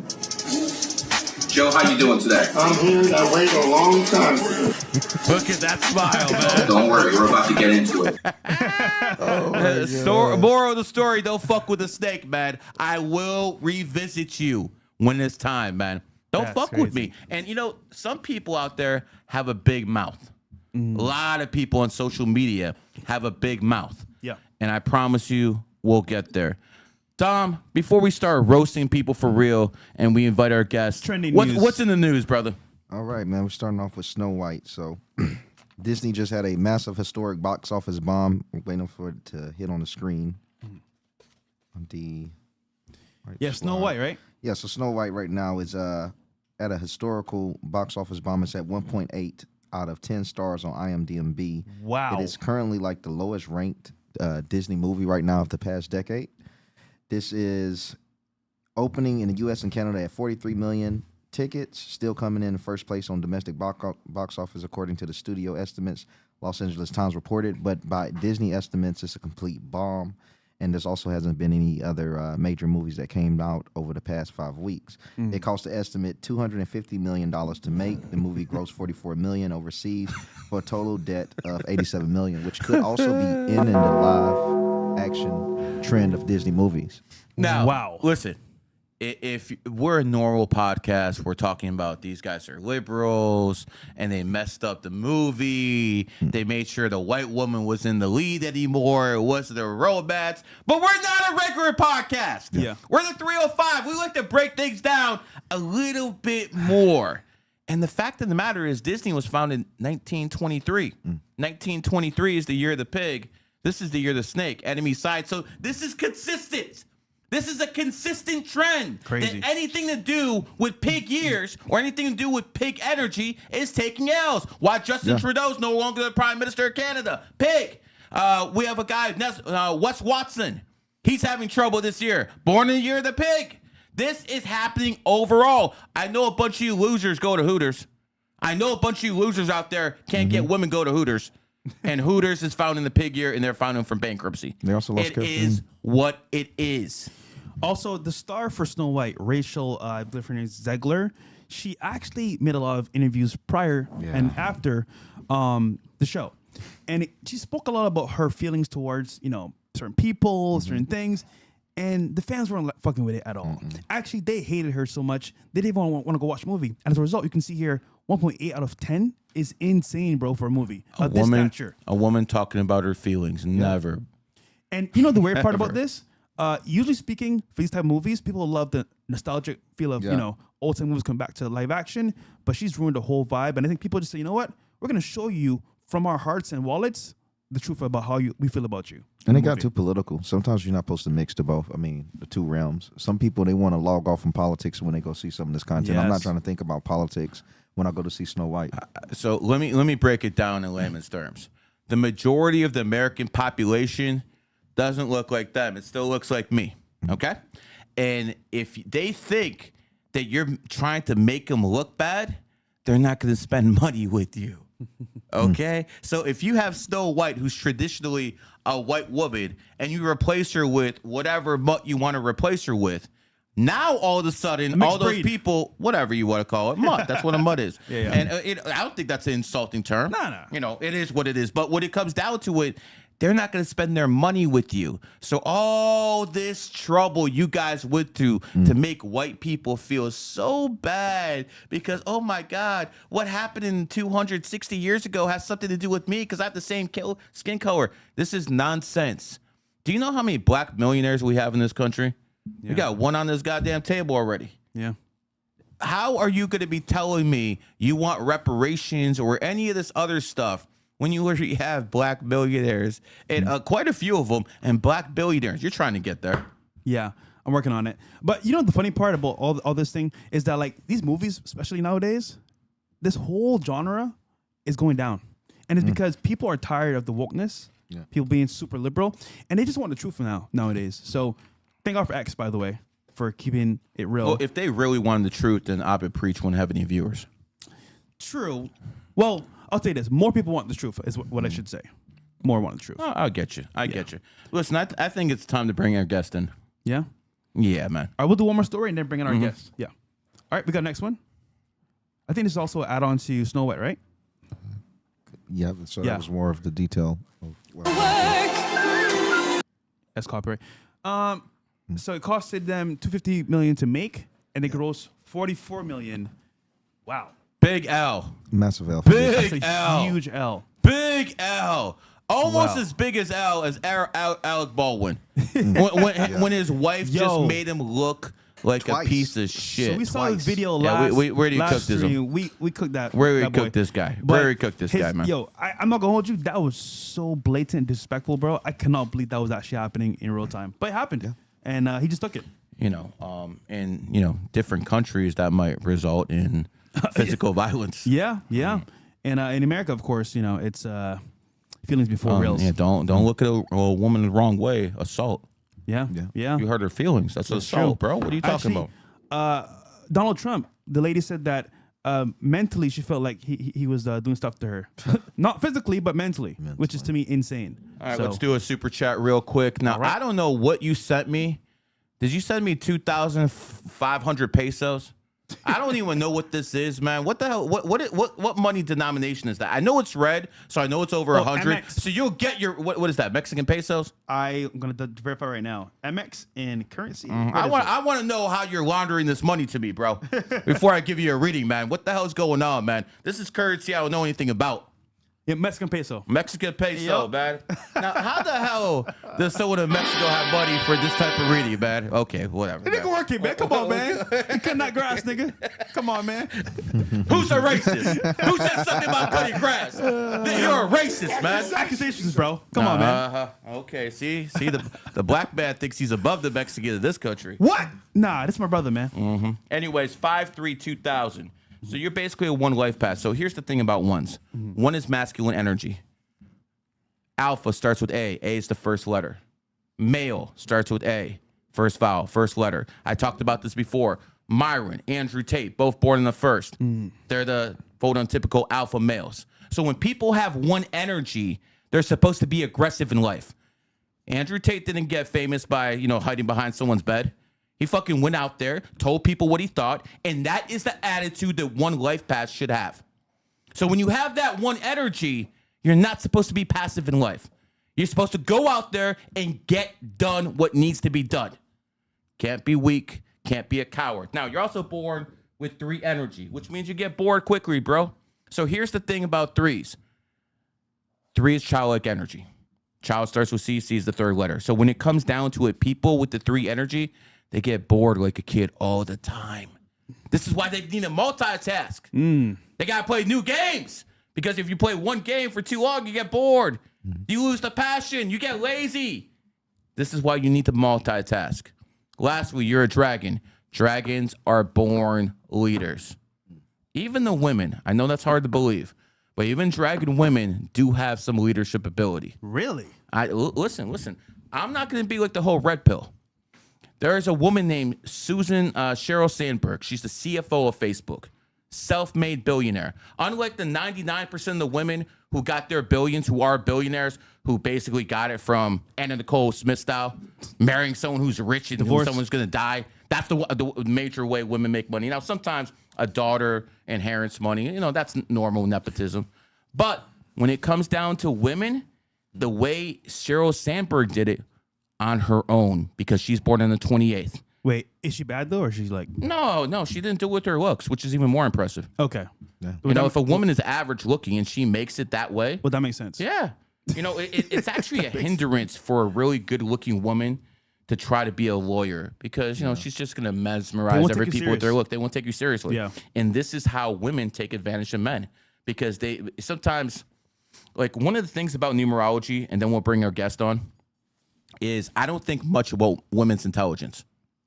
Joe, how you doing today? I'm here. I waited a long time. Look at that smile, man. Don't worry, we're about to get into it. Moral of the story, don't fuck with a snake, man. I will revisit you when it's time, man. Don't fuck with me. And some people out there have a big mouth. A lot of people on social media have a big mouth. Yeah. And I promise you, we'll get there. Dom, before we start roasting people for real and we invite our guests, trending news. What's in the news, brother? All right, man. We're starting off with Snow White. So Disney just had a massive historic box office bomb. We're waiting for it to hit on the screen. On the Yeah, Snow White, right? Yeah, so Snow White right now is at a historical box office bomb. It's at 1.8 out of 10 stars on IMDb. Wow. It is currently like the lowest ranked Disney movie right now of the past decade. This is opening in the U.S. and Canada at 43 million tickets, still coming in first place on domestic box office according to the studio estimates, Los Angeles Times reported. But by Disney estimates, it's a complete bomb. And there also hasn't been any other major movies that came out over the past 5 weeks. It cost the estimate $250 million to make. The movie grossed $44 million overseas for a total debt of $87 million, which could also be in the live action trend of Disney movies. Now, wow. Listen, if we're a normal podcast, we're talking about these guys are liberals and they messed up the movie. They made sure the white woman was in the lead anymore. It wasn't a romance. But we're not a regular podcast. Yeah. We're the 305. We like to break things down a little bit more. And the fact of the matter is Disney was founded in 1923. 1923 is the year of the pig. This is the year of the snake. Enemy side. So this is consistent. This is a consistent trend. Crazy. That anything to do with pig years or anything to do with pig energy is taking L's. Why Justin Trudeau's no longer the Prime Minister of Canada. Pig. We have a guy, Wes Watson. He's having trouble this year. Born in the year of the pig. This is happening overall. I know a bunch of you losers go to Hooters. I know a bunch of you losers out there can't get women go to Hooters. And Hooters is found in the pig year, and they're founded from bankruptcy. They also lost It is what it is. Also, the star for Snow White, Rachel, I believe her name is Zegler, she actually made a lot of interviews prior and after the show. And she spoke a lot about her feelings towards, certain people, certain things. And the fans weren't fucking with it at all. Actually, they hated her so much, they didn't even want to go watch the movie. And as a result, you can see here, 1.8 out of 10 is insane, bro, for a movie. A woman talking about her feelings. Never. And you know the weird part about this? Usually speaking, for these type of movies, people love the nostalgic feel of, old time movies come back to live action, but she's ruined the whole vibe. And I think people just say, you know what? We're going to show you from our hearts and wallets the truth about how we feel about you. And it got too political. Sometimes you're not supposed to mix the both. I mean, the two realms. Some people, they want to log off from politics when they go see some of this content. I'm not trying to think about politics when I go to see Snow White. So let me break it down in layman's terms. The majority of the American population doesn't look like them. It still looks like me. Okay? And if they think that you're trying to make them look bad, they're not going to spend money with you. Okay? So if you have Snow White, who's traditionally a white woman, and you replace her with whatever mutt you want to replace her with, now all of a sudden, all those people, whatever you want to call it, mutt. That's what a mutt is. And I don't think that's an insulting term. No. It is what it is. But when it comes down to it, they're not going to spend their money with you. So all this trouble you guys went through to make white people feel so bad because, oh my God, what happened in 260 years ago has something to do with me because I have the same skin color. This is nonsense. Do you know how many black millionaires we have in this country? Yeah. We got one on this goddamn table already. Yeah. How are you going to be telling me you want reparations or any of this other stuff when you already have black millionaires and quite a few of them and black billionaires? You're trying to get there. Yeah, I'm working on it. But you know the funny part about all this thing is that like these movies, especially nowadays, this whole genre is going down. And it's because people are tired of the wokeness, people being super liberal, and they just want the truth nowadays. So thank God for X, by the way, for keeping it real. Well, if they really wanted the truth, then Abed Preach wouldn't have any viewers. True. Well, I'll say this. More people want the truth is what I should say. More want the truth. Oh, I'll get you. I get you. Listen, I think it's time to bring our guest in. Yeah? Yeah, man. All right, we'll do one more story and then bring in our guest. Yeah. All right, we got next one. I think this is also an add-on to Snow White, right? Yeah, so that was more of the detail of That's copyright. So it costed them $250 million to make, and they grossed $44 million. Wow. Big L. Massive L. Big L. Huge L. Big L. Almost as big as L as Alec Baldwin. when his wife just made him look like a piece of shit. So we saw a video last where do you cook this? We cooked that. Where do we cook this guy? Where do we cook this guy, man? Yo, I'm not gonna hold you. That was so blatant and disrespectful, bro. I cannot believe that was actually happening in real time. But it happened. Yeah. And he just took it. in different countries that might result in physical violence. Yeah. And in America, of course, it's feelings before reals. Yeah, don't look at a woman the wrong way. Assault. Yeah. You hurt her feelings. That's assault, true. bro. What are you talking about? Donald Trump, the lady said that mentally she felt like he was doing stuff to her. Not physically, but mentally, which is to me insane. All right, let's do a super chat real quick. Now, I don't know what you sent me. Did you send me 2,500 pesos? I don't even know what this is, man. What the hell? What money denomination is that? I know it's red, so I know it's over 100. So you'll get your what is that? Mexican pesos? I'm gonna verify right now. MX in currency. I want to know how you're laundering this money to me, bro. Before I give you a reading, man. What the hell is going on, man? This is currency I don't know anything about. Yeah, Mexican peso. Mexican peso, man. Now, how the hell does someone in Mexico have money for this type of reading, man? Okay, whatever. Nigga working, man. Come on, man. You cutting that grass, nigga. Come on, man. Who's a racist? Who said something about cutting grass? You're a racist, man. Accusations, bro. Come on, man. Okay, see, the black man thinks he's above the Mexican of this country. What? Nah, this is my brother, man. Mm-hmm. Anyways, 5-3-2000. So you're basically a one life path. So here's the thing about ones. One is masculine energy. Alpha starts with A. A is the first letter. Male starts with A. First vowel, first letter. I talked about this before. Myron, Andrew Tate, both born in the first. They're the phototypical alpha males. So when people have one energy, they're supposed to be aggressive in life. Andrew Tate didn't get famous by, hiding behind someone's bed. He fucking went out there, told people what he thought, and that is the attitude that one life path should have. So when you have that one energy, you're not supposed to be passive in life. You're supposed to go out there and get done what needs to be done. Can't be weak, can't be a coward. Now, you're also born with 3 energy, which means you get bored quickly, bro. So here's the thing about 3s. 3 is childlike energy. Child starts with C, C is the third letter. So when it comes down to it, people with the 3 energy, they get bored like a kid all the time. This is why they need to multitask. They got to play new games. Because if you play one game for too long, you get bored. You lose the passion. You get lazy. This is why you need to multitask. Lastly, you're a dragon. Dragons are born leaders. Even the women, I know that's hard to believe, but even dragon women do have some leadership ability. Really? Listen. I'm not going to be like the whole red pill. There is a woman named Sheryl Sandberg. She's the CFO of Facebook. Self-made billionaire. Unlike the 99% of the women who got their billions, who are billionaires, who basically got it from Anna Nicole Smith style, marrying someone who's rich and who someone's going to die. That's the major way women make money. Now, sometimes a daughter inherits money. That's normal nepotism. But when it comes down to women, the way Sheryl Sandberg did it, on her own, because she's born on the 28th. Wait, is she bad though, or she's like? No, she didn't do it with her looks, which is even more impressive. Okay. Yeah. If a woman is average looking and she makes it that way, well, that makes sense. Yeah. It's actually a hindrance for a really good looking woman to try to be a lawyer because, she's just going to mesmerize every people with their look. They won't take you seriously. Yeah. And this is how women take advantage of men because they sometimes, like one of the things about numerology, and then we'll bring our guest on, is I don't think much about women's intelligence.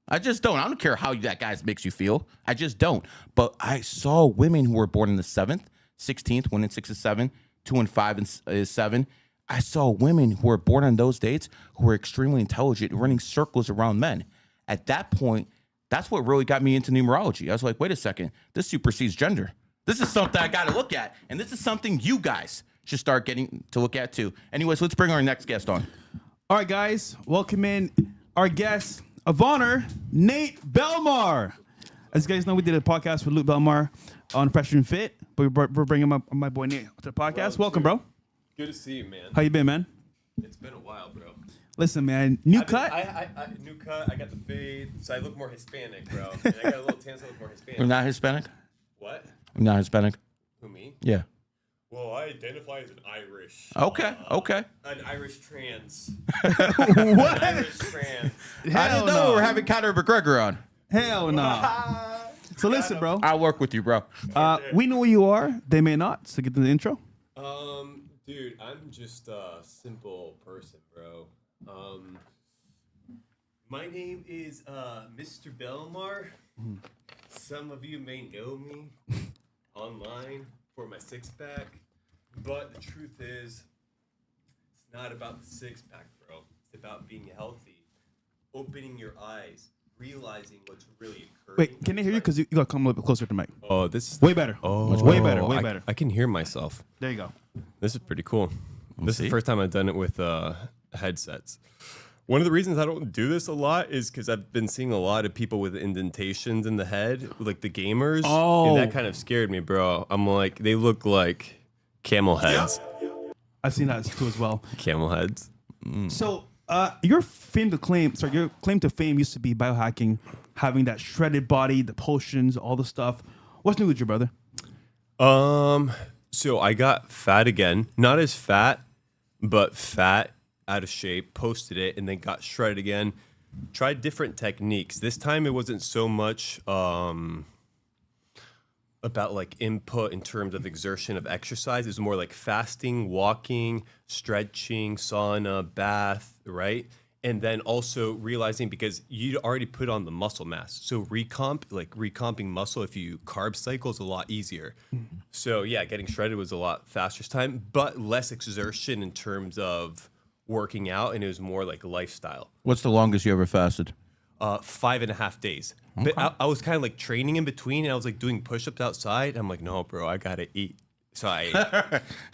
I just don't. I don't care how that guy makes you feel. I just don't. But I saw women who were born in the 7th, 16th, 1 and 6 is 7, 2 and 5 is 7. I saw women who were born on those dates who were extremely intelligent, running circles around men. At that point, that's what really got me into numerology. I was like, wait a second, this supersedes gender. This is something I got to look at. And this is something you guys should start getting to look at too. Anyways, let's bring our next guest on. All right, guys, welcome in our guest of honor, Nate Belmar. As you guys know, we did a podcast with Luke Belmar on Fresh and Fit, but we're bringing my boy Nate to the podcast. Welcome, bro. Good to see you, man. How you been, man? It's been a while, bro. Listen, man, new cut. New cut. I got the fade, so I look more Hispanic, bro. And I got a little tan, so I look more Hispanic. You're not Hispanic? What? You're not Hispanic? Who, me? Yeah. Well, I identify as an Irish. Okay. An Irish trans. What? An Irish trans. I didn't know we were having Conor McGregor on. Hell no. So listen, bro. I'll work with you, bro. We know who you are. They may not. So get to the intro. Dude, I'm just a simple person, bro. My name is Mr. Belmar. Some of you may know me online for my six-pack, but the truth is, it's not about the six-pack, bro. It's about being healthy, opening your eyes, realizing what's really occurring. Wait, can I hear you? Because you got to come a little bit closer to the mic. Oh, this is Way better. Oh, way better. Way better. I can hear myself. There you go. This is pretty cool. This is the first time I've done it with headsets. One of the reasons I don't do this a lot is because I've been seeing a lot of people with indentations in the head, like the gamers. Oh. And that kind of scared me, bro. I'm like, they look like camel heads. I've seen that too as well. Camel heads. So your your claim to fame used to be biohacking, having that shredded body, the potions, all the stuff. What's new with your brother? So I got fat again. Not as fat, but fat, out of shape, posted it, and then got shredded again. Tried different techniques. This time it wasn't so much about like input in terms of exertion of exercise. It was more like fasting, walking, stretching, sauna, bath, right? And then also realizing, because you'd already put on the muscle mass. So recomping muscle, if you carb cycle, is a lot easier. So yeah, getting shredded was a lot faster time, but less exertion in terms of working out, and it was more like lifestyle. What's the longest you ever fasted? 5.5 days. Okay. But I was kind of like training in between, and I was like doing push-ups outside. I'm like, no, bro, I gotta eat. So I ate.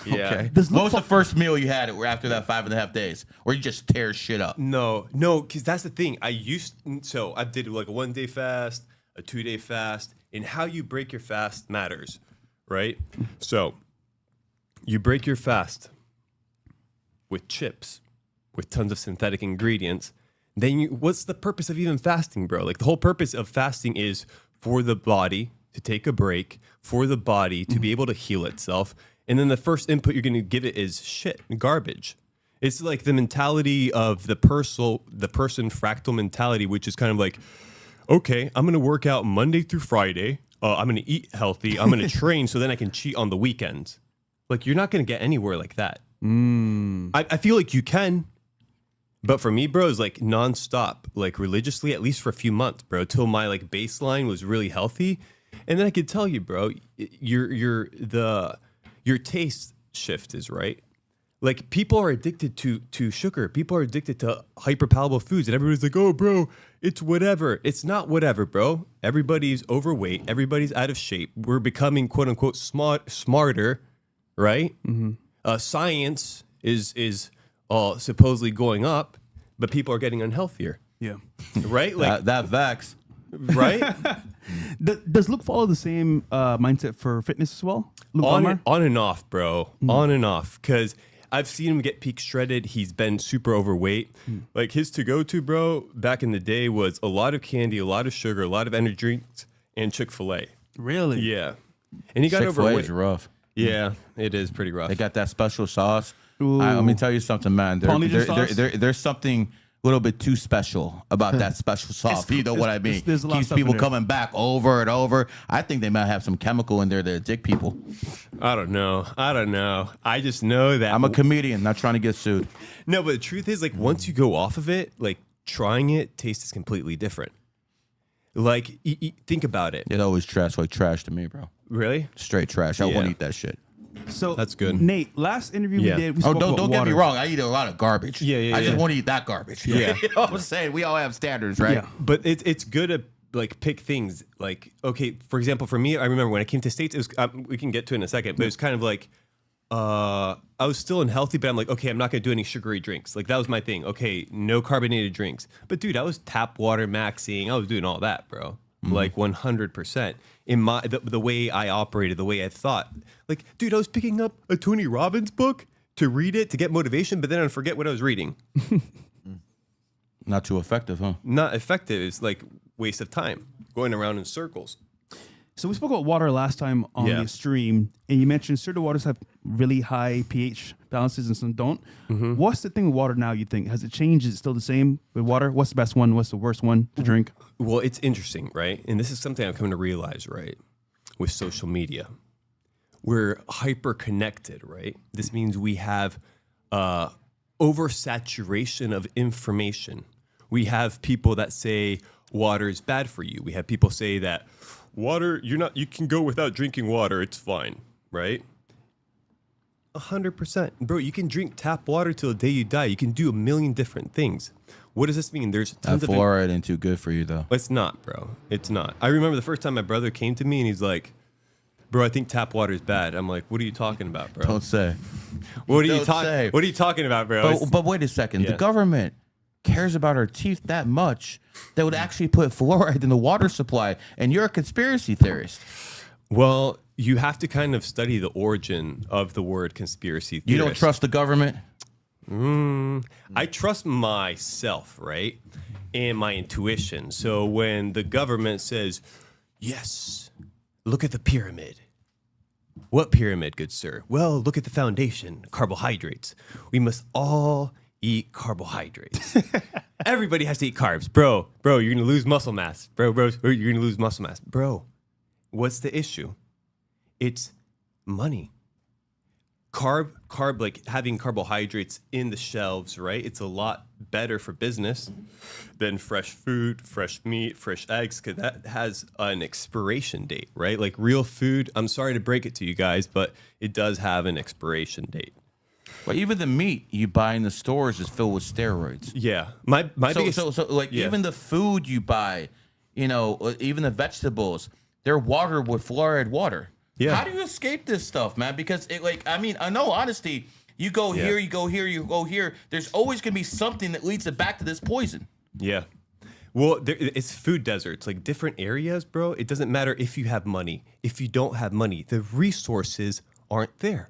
Yeah. Okay. What was the first meal you had after that 5.5 days? Or you just tear shit up? No, because that's the thing. I did like a 1 day fast, a 2 day fast, and how you break your fast matters, right? So you break your fast with chips, with tons of synthetic ingredients. Then what's the purpose of even fasting, bro? Like the whole purpose of fasting is for the body to take a break, for the body to be able to heal itself. And then the first input you're going to give it is shit, garbage. It's like the mentality of the person fractal mentality, which is kind of like, okay, I'm going to work out Monday through Friday. I'm going to eat healthy. I'm going to train so then I can cheat on the weekends. Like, you're not going to get anywhere like that. I feel like you can. But for me, bro, it's like nonstop, like religiously, at least for a few months, bro, till my like baseline was really healthy. And then I could tell you, bro, your taste shift is right. Like people are addicted to sugar. People are addicted to hyperpalatable foods, and everybody's like, "Oh, bro, it's whatever." It's not whatever, bro. Everybody's overweight. Everybody's out of shape. We're becoming quote unquote smarter, right? Science is supposedly going up, but people are getting unhealthier. Yeah. Right? Like that vax. Right? Does Luke follow the same mindset for fitness as well? Luke On and off, bro. On and off. Because I've seen him get peak shredded. He's been super overweight. Like his to-go-to, bro, back in the day was a lot of candy, a lot of sugar, a lot of energy drinks, and Chick-fil-A. Really? Yeah. And he got Chick-fil-A overweight. is rough. Yeah, it is pretty rough. They got that special sauce. Let me tell you something, man. There's something a little bit too special about that special sauce. You know what I mean? There's a lot of Keeps stuff in people there. coming back over and over. I think they might have some chemical in there to addict people. I don't know. I just know that I'm a comedian, not trying to get sued. No, but the truth is, like, once you go off of it, like, trying it, taste is completely different. Like, think about it. It always trash like trash to me, bro. Really? Straight trash. I won't eat that shit. So that's good. Nate, last interview Yeah. we did, we spoke about Don't get me water. wrong. I eat a lot of garbage. Yeah, I just want to eat that garbage. Yeah. You know what I'm saying? We all have standards, right? Yeah. But it's good to like pick things. Like, okay, for example, for me, I remember when I came to States, it was we can get to it in a second, but it was kind of like I was still unhealthy, but I'm like, okay, I'm not gonna do any sugary drinks. Like that was my thing. Okay, no carbonated drinks. But dude, I was tap water maxing. I was doing all that, bro. Like 100%. In my the way I operated, the way I thought. Like, dude, I was picking up a Tony Robbins book to read it to get motivation, but then I'd forget what I was reading. Not too effective, huh? Not effective. It's like waste of time going around in circles. So we spoke about water last time on Yeah. the stream, and you mentioned certain waters have really high pH balances and some don't. What's the thing with water now, you think? Has it changed? Is it still the same with water? What's the best one? What's the worst one to drink? Well, it's interesting, right? And this is something I'm coming to realize, right? With social media, we're hyper connected, right? This means we have oversaturation of information. We have people that say water is bad for you. We have people say that water, you can go without drinking water. It's fine, right? 100%. Bro, you can drink tap water till the day you die. You can do a million different things. What does this mean? There's tons of fluoride ain't too good for you, though. It's not, bro. It's not. I remember the first time my brother came to me and he's like, bro, I think tap water is bad. I'm like, what are you talking about, bro? Don't say. What are you talking about, bro? But wait a second. The government cares about our teeth that much that would actually put fluoride in the water supply, and you're a conspiracy theorist. Well, you have to kind of study the origin of the word conspiracy theorist. You don't trust the government? I trust myself, right? And my intuition. So when the government says, yes, look at the pyramid. What pyramid, good sir? Well, look at the foundation, carbohydrates. We must all eat carbohydrates. Everybody has to eat carbs. Bro, you're going to lose muscle mass. Bro, you're going to lose muscle mass. Bro, what's the issue? It's money. Carb, like having carbohydrates in the shelves, right? It's a lot better for business than fresh food, fresh meat, fresh eggs, because that has an expiration date, right? Like real food, I'm sorry to break it to you guys, but it does have an expiration date. But even the meat you buy in the stores is filled with steroids. Yeah. My biggest... Even the food you buy, even the vegetables, they're watered with fluoride water. Yeah. How do you escape this stuff, man? Because I know honesty, you go here, you go here, you go here. There's always going to be something that leads it back to this poison. Yeah. Well, it's food deserts, like different areas, bro. It doesn't matter if you have money. If you don't have money, the resources aren't there.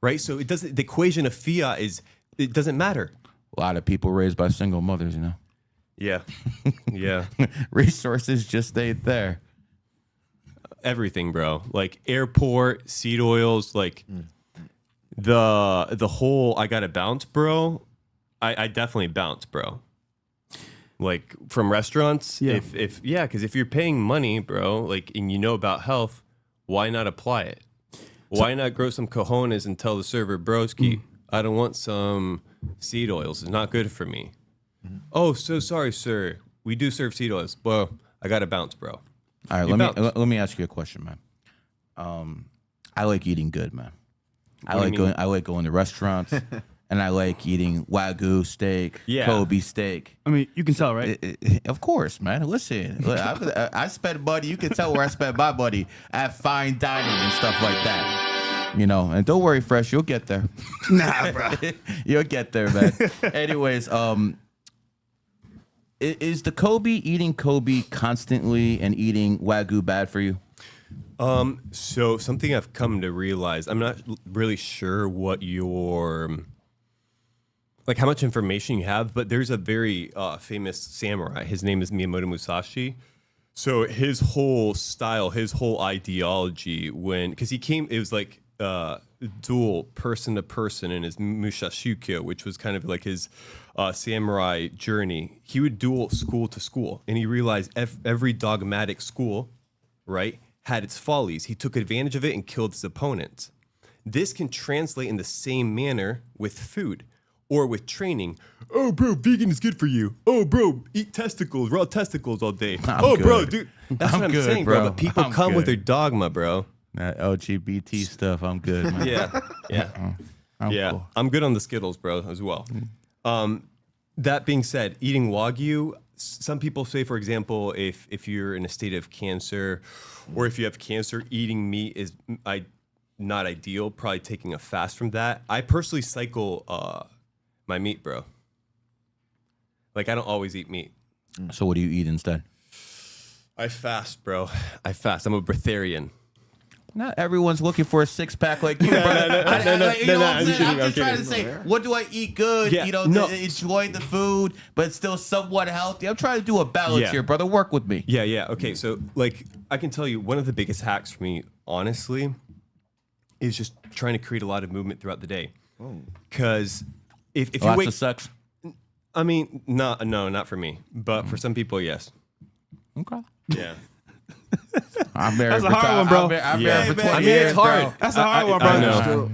Right? So the equation of fiat it doesn't matter. A lot of people raised by single mothers, Yeah. Yeah. Resources just ain't there. Everything, bro. Like airport, seed oils, like the whole I gotta bounce, bro. I definitely bounce, bro. Like from restaurants. Yeah. Because if you're paying money, bro, like and you know about health, why not apply it? Why not grow some cojones and tell the server, broski, I don't want some seed oils. It's not good for me. Oh, so sorry, sir. We do serve seed oils. Bro, I gotta bounce, bro. All right, let me ask you a question, man. I like eating good, man. I like going to restaurants, and I like eating Wagyu steak, Kobe steak. I mean, you can tell, right? Of course, man. Listen, I spend money. You can tell where I spend my money at fine dining and stuff like that. And don't worry, Fresh, you'll get there. Nah, bro. You'll get there, man. Anyways, is the eating Kobe constantly and eating Wagyu bad for you? So something I've come to realize, I'm not really sure what how much information you have, but there's a very famous samurai. His name is Miyamoto Musashi. So his whole style, his whole ideology, because it was like dual person to person in his Mushashukyo, which was kind of like his samurai journey. He would duel school to school, and he realized every dogmatic school, right, had its follies. He took advantage of it and killed his opponents. This can translate in the same manner with food or with training. Oh, bro, vegan is good for you. Oh, bro, eat testicles, raw testicles all day. Bro, dude, that's what I'm saying, bro. But people come with their dogma, bro. That LGBT stuff, I'm good, man. Yeah. Cool. I'm good on the Skittles, bro, as well. That being said, eating Wagyu, some people say, for example, if you're in a state of cancer or if you have cancer, eating meat is not ideal, probably taking a fast from that. I personally cycle my meat, bro. Like, I don't always eat meat. So what do you eat instead? I fast, bro. I fast. I'm a breatharian. Not everyone's looking for a six-pack like you, bro. I'm just trying to say, what do I eat good? Enjoy the food, but it's still somewhat healthy. I'm trying to do a balance here, brother. Work with me. Yeah. Okay, so, like, I can tell you one of the biggest hacks for me, honestly, is just trying to create a lot of movement throughout the day. Because if you wake... of sex? I mean, no, not for me. But for some people, yes. Okay. Yeah. I'm married. That's a hard one, bro. I'm married for 20 years, it's hard. bro. That's a hard one, bro. I know.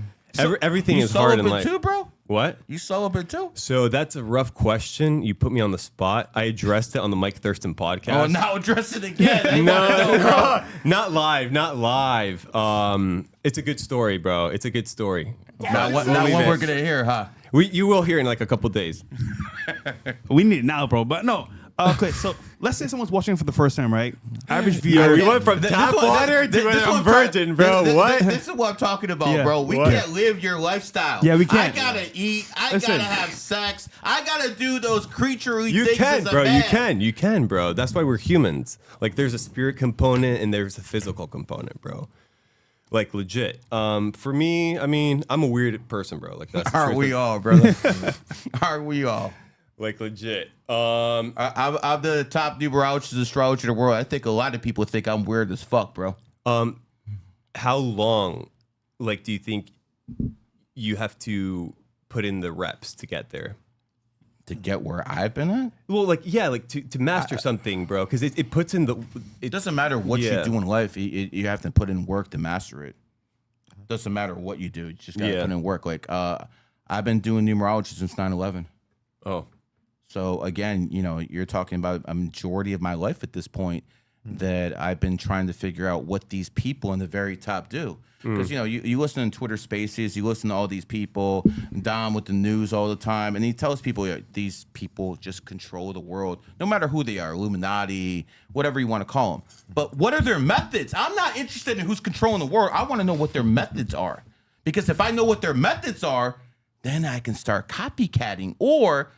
Everything is hard in life. too, bro? What? You celibate too? So that's a rough question. You put me on the spot. I addressed it on the Mike Thurston podcast. Oh, now address it again. No, not live. It's a good story, bro. It's a good story. Now what we're gonna hear, huh? You will hear in like a couple days. We need it now, bro. But no. Okay, so let's say someone's watching for the first time, right? Average viewer. We went from tap water to I'm virgin, bro. What? This is what I'm talking about, Yeah. bro. We What? can't live your lifestyle. Yeah, we can't. I gotta eat. I Listen. gotta have sex. I gotta do those creaturely You things can, as a bro. man. You can, bro. That's why we're humans. Like, there's a spirit component and there's a physical component, bro. Like, legit. For me, I mean, I'm a weird person, bro. Like, that's the Aren't truth we of- all, brother? Aren't we all? Like, legit. I'm the top numerologist astrologer in the world. I think a lot of people think I'm weird as fuck, bro. How long, like, do you think you have to put in the reps to get there? To get where I've been at? Well, like, yeah, like to master something, bro, because it puts in the. It doesn't matter what you do in life. You have to put in work to master it. Doesn't matter what you do. You just gotta put in work. Like I've been doing numerology since 9/11. Oh, so again, you know, you're talking about a majority of my life at this point that I've been trying to figure out what these people in the very top do. Because, you know, you listen to Twitter Spaces, you listen to all these people, Dom with the news all the time, and he tells people these people just control the world, no matter who they are, Illuminati, whatever you want to call them. But what are their methods? I'm not interested in who's controlling the world. I want to know what their methods are. Because if I know what their methods are, then I can start copycatting, or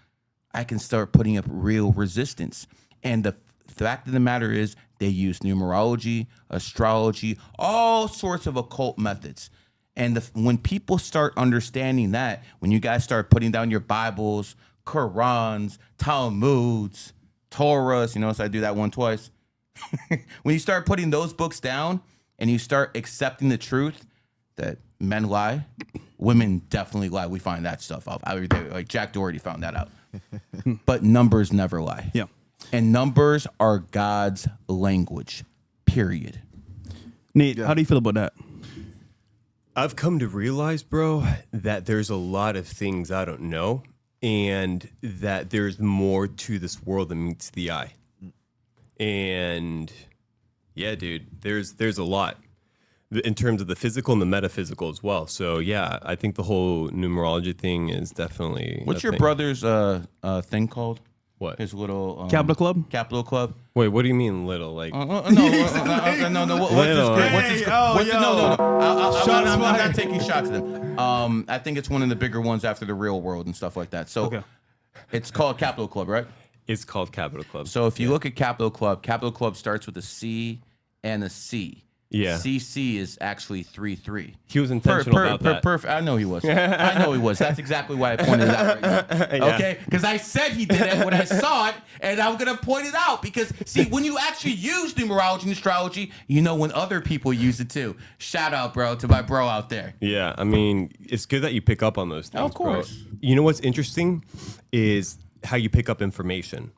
I can start putting up real resistance. And the fact of the matter is, they use numerology, astrology, all sorts of occult methods. And when people start understanding that, when you guys start putting down your Bibles, Qurans, Talmuds, Torahs, you notice I do that one twice. When you start putting those books down and you start accepting the truth that men lie, women definitely lie. We find that stuff out every day. Like Jack Doherty found that out. But numbers never lie. Yeah. And numbers are God's language, period. Nate, how do you feel about that? I've come to realize, bro, that there's a lot of things I don't know, and that there's more to this world than meets the eye. And yeah, dude, there's a lot in terms of the physical and the metaphysical as well. So yeah, I think the whole numerology thing is definitely. What's a your thing. brother's thing called? What? His little Capital Club? Capital Club. Wait, what do you mean little? Like No. What's this group? What's this group? No. I'm not taking shots at them. I think it's one of the bigger ones after the Real World and stuff like that. So it's called Capital Club, right? It's called Capital Club. So if you look at Capital Club starts with a C and a C. Yeah. CC is actually 3-3. He was intentional about that. I know he was. I know he was. That's exactly why I pointed it out right now. Okay? Because I said he did it when I saw it, and I'm going to point it out. Because, see, when you actually use numerology and astrology, you know when other people use it too. Shout out, bro, to my bro out there. Yeah, I mean, it's good that you pick up on those things, Of course. bro. You know what's interesting is how you pick up information.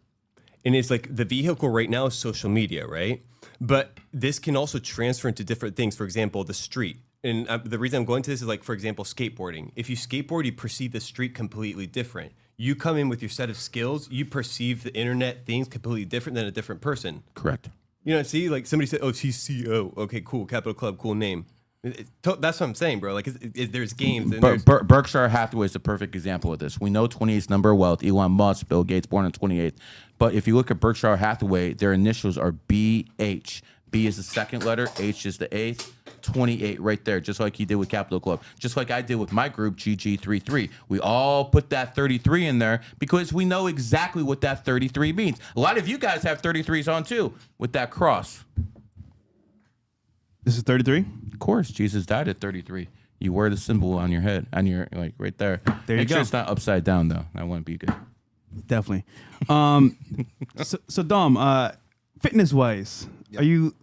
And it's like the vehicle right now is social media, right? But this can also transfer into different things. For example, the street. And the reason I'm going to this is like, for example, skateboarding. If you skateboard, you perceive the street completely different. You come in with your set of skills, you perceive the internet things completely different than a different person. Correct. You know, see, like somebody said, oh, she's CEO. Okay, cool. Capital Club, cool name. That's what I'm saying, bro. Like, there's games. And there's Berkshire Hathaway is the perfect example of this. We know 28's number of wealth. Elon Musk, Bill Gates, born on 28th. But if you look at Berkshire Hathaway, their initials are BH. B is the second letter, H is the 8th, 28 right there, just like he did with Capital Club. Just like I did with my group, GG33. We all put that 33 in there because we know exactly what that 33 means. A lot of you guys have 33s on too with that cross. This is 33? Of course, Jesus died at 33. You wear the symbol on your head, on your, like, right there. There you Make go. sure it's not upside down, though. That wouldn't be good. Definitely. So Dom, fitness-wise, are you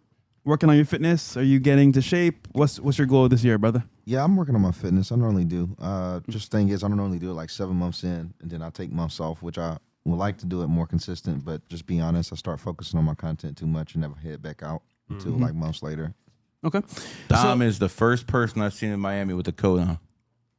working on your fitness? Are you getting to shape? What's your goal this year, brother? Yeah, I'm working on my fitness. I normally do. Just thing is, I don't normally do it like 7 months in, and then I take months off, which I would like to do it more consistent. But just be honest, I start focusing on my content too much and never head back out until like months later. Okay. Dom is the first person I've seen in Miami with a coat on.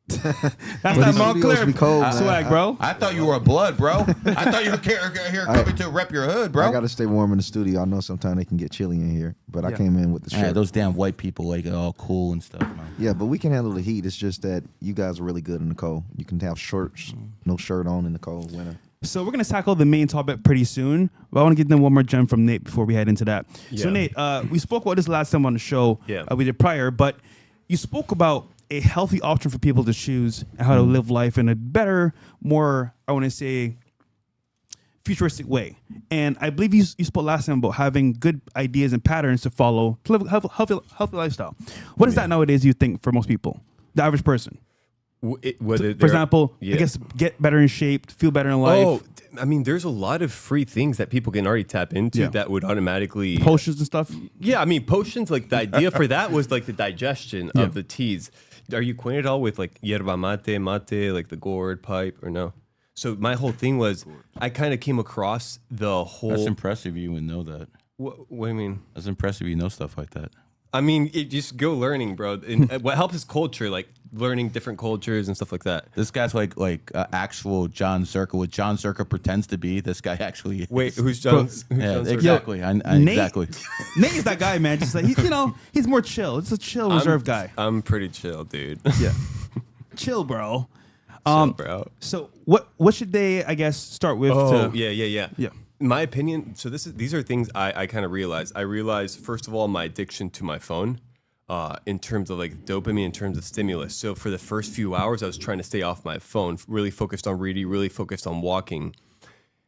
That's that Montclair swag, bro. I thought you were a blood, bro. I thought you were here coming to rep your hood, bro. I gotta stay warm in the studio. I know sometimes they can get chilly in here, but I came in with the shirt. Yeah, those damn white people like all cool and stuff, man. Yeah, but we can handle the heat. It's just that you guys are really good in the cold. You can have shorts, no shirt on in the cold winter. So we're gonna tackle the main topic pretty soon, but I want to get them one more gem from Nate before we head into that. So Nate, we spoke about this last time on the show. Yeah. We did prior, but you spoke about a healthy option for people to choose and how to live life in a better, more, I want to say, futuristic way. And I believe you spoke last time about having good ideas and patterns to follow to live a healthy lifestyle. What is that nowadays, you think, for most people, the average person? For example, I guess get better in shape, feel better in life. Oh, I mean, there's a lot of free things that people can already tap into that would automatically... Potions and stuff? Yeah, I mean, potions, like the idea for that was like the digestion of the teas. Are you acquainted at all with like yerba mate, like the gourd pipe, or no? So my whole thing was, I kind of came across the whole... That's impressive you would know that. What do you mean? That's impressive you know stuff like that. I mean, just go learning, bro. And what helps is culture, like learning different cultures and stuff like that. This guy's like actual John Zerka. What John Zerka pretends to be, this guy actually is. Wait, who's John? Exactly. Nate, exactly. Nate is that guy, man. Just like he's more chill. It's a chill, reserved guy. I'm pretty chill, dude. Yeah, chill, bro. Chill, bro. So what should they, I guess, start with? Yeah. My opinion. So these are things I kind of realized. I realized, first of all, my addiction to my phone. In terms of like dopamine, in terms of stimulus. So for the first few hours, I was trying to stay off my phone, really focused on reading, really focused on walking.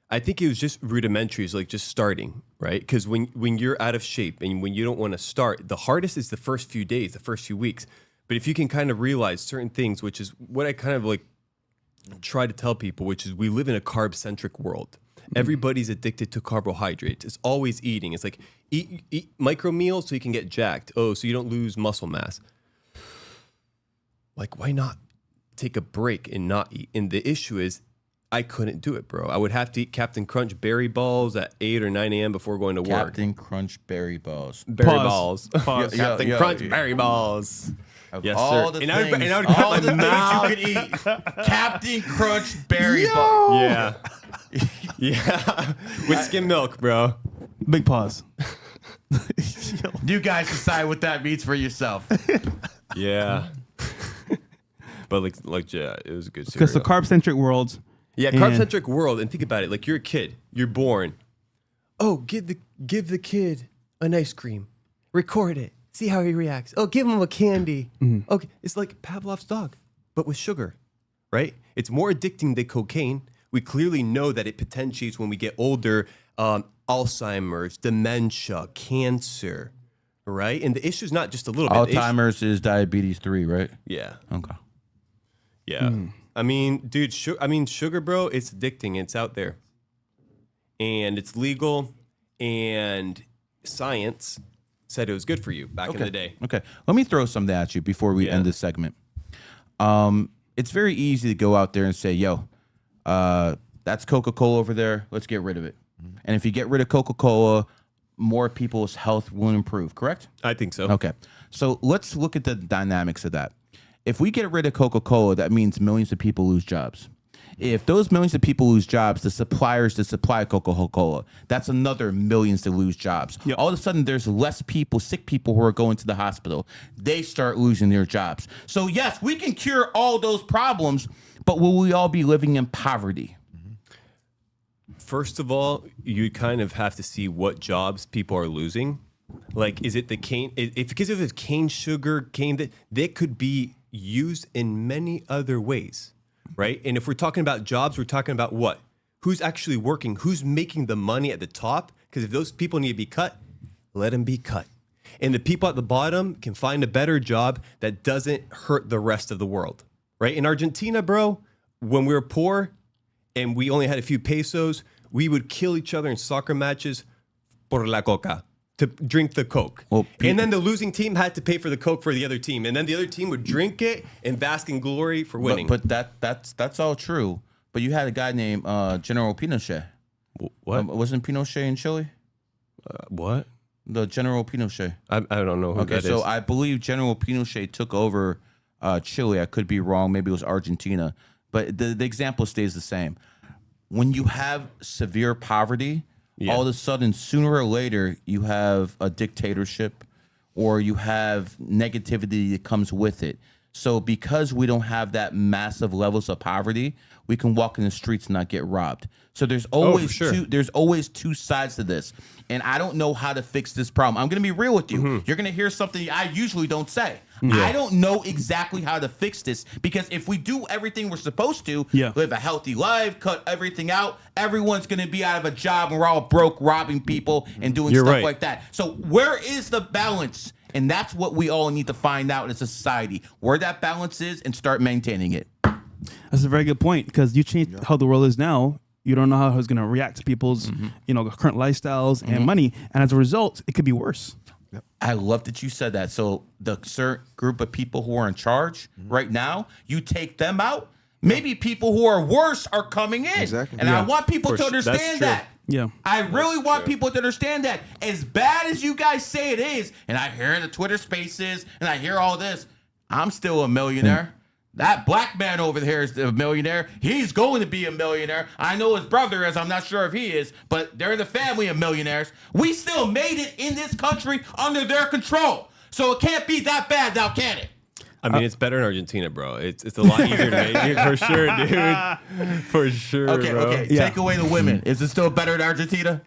I think it was just rudimentary, like just starting, right? Because when you're out of shape and when you don't want to start, the hardest is the first few days, the first few weeks. But if you can kind of realize certain things, which is what I kind of like try to tell people, which is we live in a carb-centric world. Everybody's addicted to carbohydrates. It's always eating. It's like eat micro meals so you can get jacked. Oh, so you don't lose muscle mass. Like, why not take a break and not eat? And the issue is, I couldn't do it, bro. I would have to eat Captain Crunch berry balls at 8 or 9 a.m. before going to work. Captain Crunch berry balls. Berry balls. Pause. Captain Crunch berry balls. Yes, all sir. The I things, would all cut the my things you could eat. Captain Crunch berry balls. Yeah. Yeah. With skim milk, bro. Big pause. You guys decide what that means for yourself. Yeah. But like yeah, it was a good cereal. Because the carb-centric world. Yeah, carb-centric world. And think about it. Like, you're a kid. You're born. Oh, give the kid an ice cream. Record it. See how he reacts. Oh, give him a candy. Mm-hmm. Okay, it's like Pavlov's dog, but with sugar, right? It's more addicting than cocaine. We clearly know that it potentiates when we get older, Alzheimer's, dementia, cancer, right? And the issue is not just a little bit. Alzheimer's is diabetes 3, right? Yeah. Okay. Yeah. I mean, dude, sugar, bro, it's addicting. It's out there. And it's legal. And science said it was good for you back in the day. Okay. Let me throw something at you before we end this segment. It's very easy to go out there and say, yo, that's Coca-Cola over there. Let's get rid of it. And if you get rid of Coca-Cola, more people's health will improve, correct? I think so. Okay. So let's look at the dynamics of that. If we get rid of Coca-Cola, that means millions of people lose jobs. If those millions of people lose jobs, the suppliers that supply Coca-Cola, that's another millions to lose jobs. Yep. All of a sudden, there's less people, sick people who are going to the hospital. They start losing their jobs. So yes, we can cure all those problems, but will we all be living in poverty? First of all, you kind of have to see what jobs people are losing. Like, is it the cane? Because if it's cane sugar, that could be used in many other ways, right? And if we're talking about jobs, we're talking about what? Who's actually working? Who's making the money at the top? Because if those people need to be cut, let them be cut. And the people at the bottom can find a better job that doesn't hurt the rest of the world, right? In Argentina, bro, when we were poor and we only had a few pesos, we would kill each other in soccer matches por la coca, to drink the Coke. Well, and then the losing team had to pay for the Coke for the other team. And then the other team would drink it and bask in glory for winning. But that's all true. But you had a guy named General Pinochet. What? Wasn't Pinochet in Chile? What? The General Pinochet. I don't know who that is. So I believe General Pinochet took over Chile. I could be wrong. Maybe it was Argentina. But the example stays the same. When you have severe poverty, all of a sudden, sooner or later, you have a dictatorship or you have negativity that comes with it. So because we don't have that massive levels of poverty, we can walk in the streets and not get robbed. So there's always there's always two sides to this. And I don't know how to fix this problem. I'm going to be real with you. You're going to hear something I usually don't say. I don't know exactly how to fix this because if we do everything we're supposed to, live a healthy life, cut everything out, everyone's going to be out of a job and we're all broke, robbing people and doing stuff like that. So where is the balance? And that's what we all need to find out as a society, where that balance is and start maintaining it. That's a very good point because you change how the world is now. You don't know how it's going to react to people's, current lifestyles and money. And as a result, it could be worse. I love that you said that. So the certain group of people who are in charge right now, you take them out. Maybe people who are worse are coming in. Exactly. And I want people to understand that. Yeah. I really want people to understand that. As bad as you guys say it is, and I hear in the Twitter spaces, and I hear all this, I'm still a millionaire. That black man over there is a millionaire. He's going to be a millionaire. I know his brother is. I'm not sure if he is, but they're the family of millionaires. We still made it in this country under their control. So it can't be that bad now, can it? I mean, it's better in Argentina, bro. It's a lot easier to make it for sure, dude. For sure, bro. Okay. Take away the women. Is it still better in Argentina?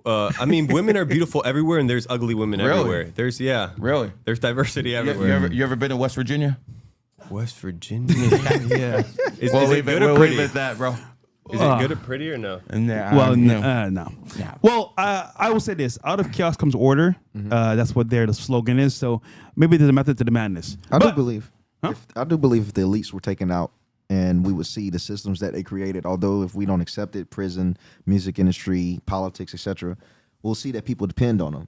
I mean, women are beautiful everywhere, and there's ugly women everywhere. There's Really? There's diversity everywhere. You ever been to West Virginia? West Virginia, yeah. Is it good or we'll pretty? leave it at that, bro. Is it good or pretty or no? No. Well, I will say this: out of chaos comes order. That's what the slogan is. So maybe there's a method to the madness. I do believe if the elites were taken out and we would see the systems that they created, although if we don't accept it, prison, music industry, politics, etc., we'll see that people depend on them.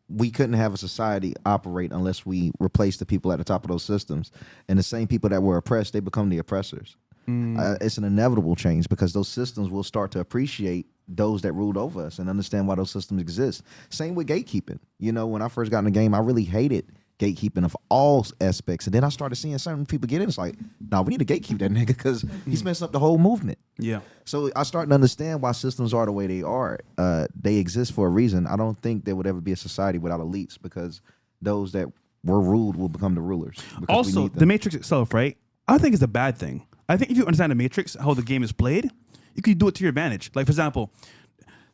We couldn't have a society operate unless we replace the people at the top of those systems. And the same people that were oppressed, they become the oppressors. It's an inevitable change because those systems will start to appreciate those that ruled over us and understand why those systems exist. Same with gatekeeping. You know, when I first got in the game, I really hated gatekeeping of all aspects. And then I started seeing certain people get in. It's like, no, we need to gatekeep that nigga because he's messing up the whole movement. Yeah. So I started to understand why systems are the way they are. They exist for a reason. I don't think there would ever be a society without elites because those that were ruled will become the rulers. Also, the Matrix itself, right? I think it's a bad thing. I think if you understand the Matrix, how the game is played, you can do it to your advantage. Like, for example,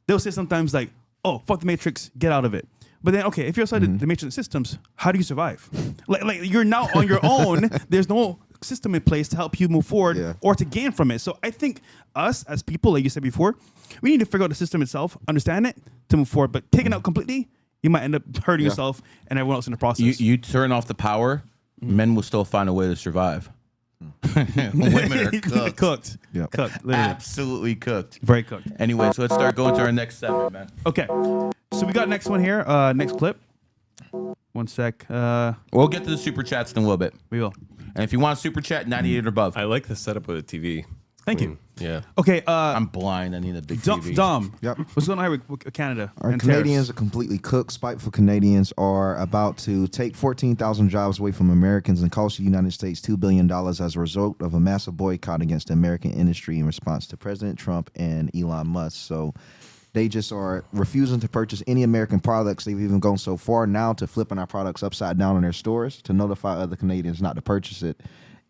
they'll say sometimes like, oh, fuck the Matrix, get out of it. But then, okay, if you're outside the Matrix systems, how do you survive? like you're now on your own. There's no system in place to help you move forward or to gain from it. So I think us as people, like you said before, we need to figure out the system itself, understand it to move forward. But taking it out completely, you might end up hurting yourself and everyone else in the process. You turn off the power, men will still find a way to survive. Women are cooked. Yep. Cooked. Literally. Absolutely cooked. Very cooked. Anyway, so let's start going to our next segment, man. Okay. So we got next one here. Next clip. One sec. We'll get to the super chats in a little bit. We will. And if you want a super chat, 98 or above. I like the setup of the TV. Thank you. Yeah. Okay. I'm blind. I need a big TV. Dom. Yep. What's going on here with Canada? Our and Canadians tariffs? are completely cooked. Spiteful Canadians are about to take 14,000 jobs away from Americans and cost the United States $2 billion as a result of a massive boycott against the American industry in response to President Trump and Elon Musk. So they just are refusing to purchase any American products. They've even gone so far now to flipping our products upside down in their stores to notify other Canadians not to purchase it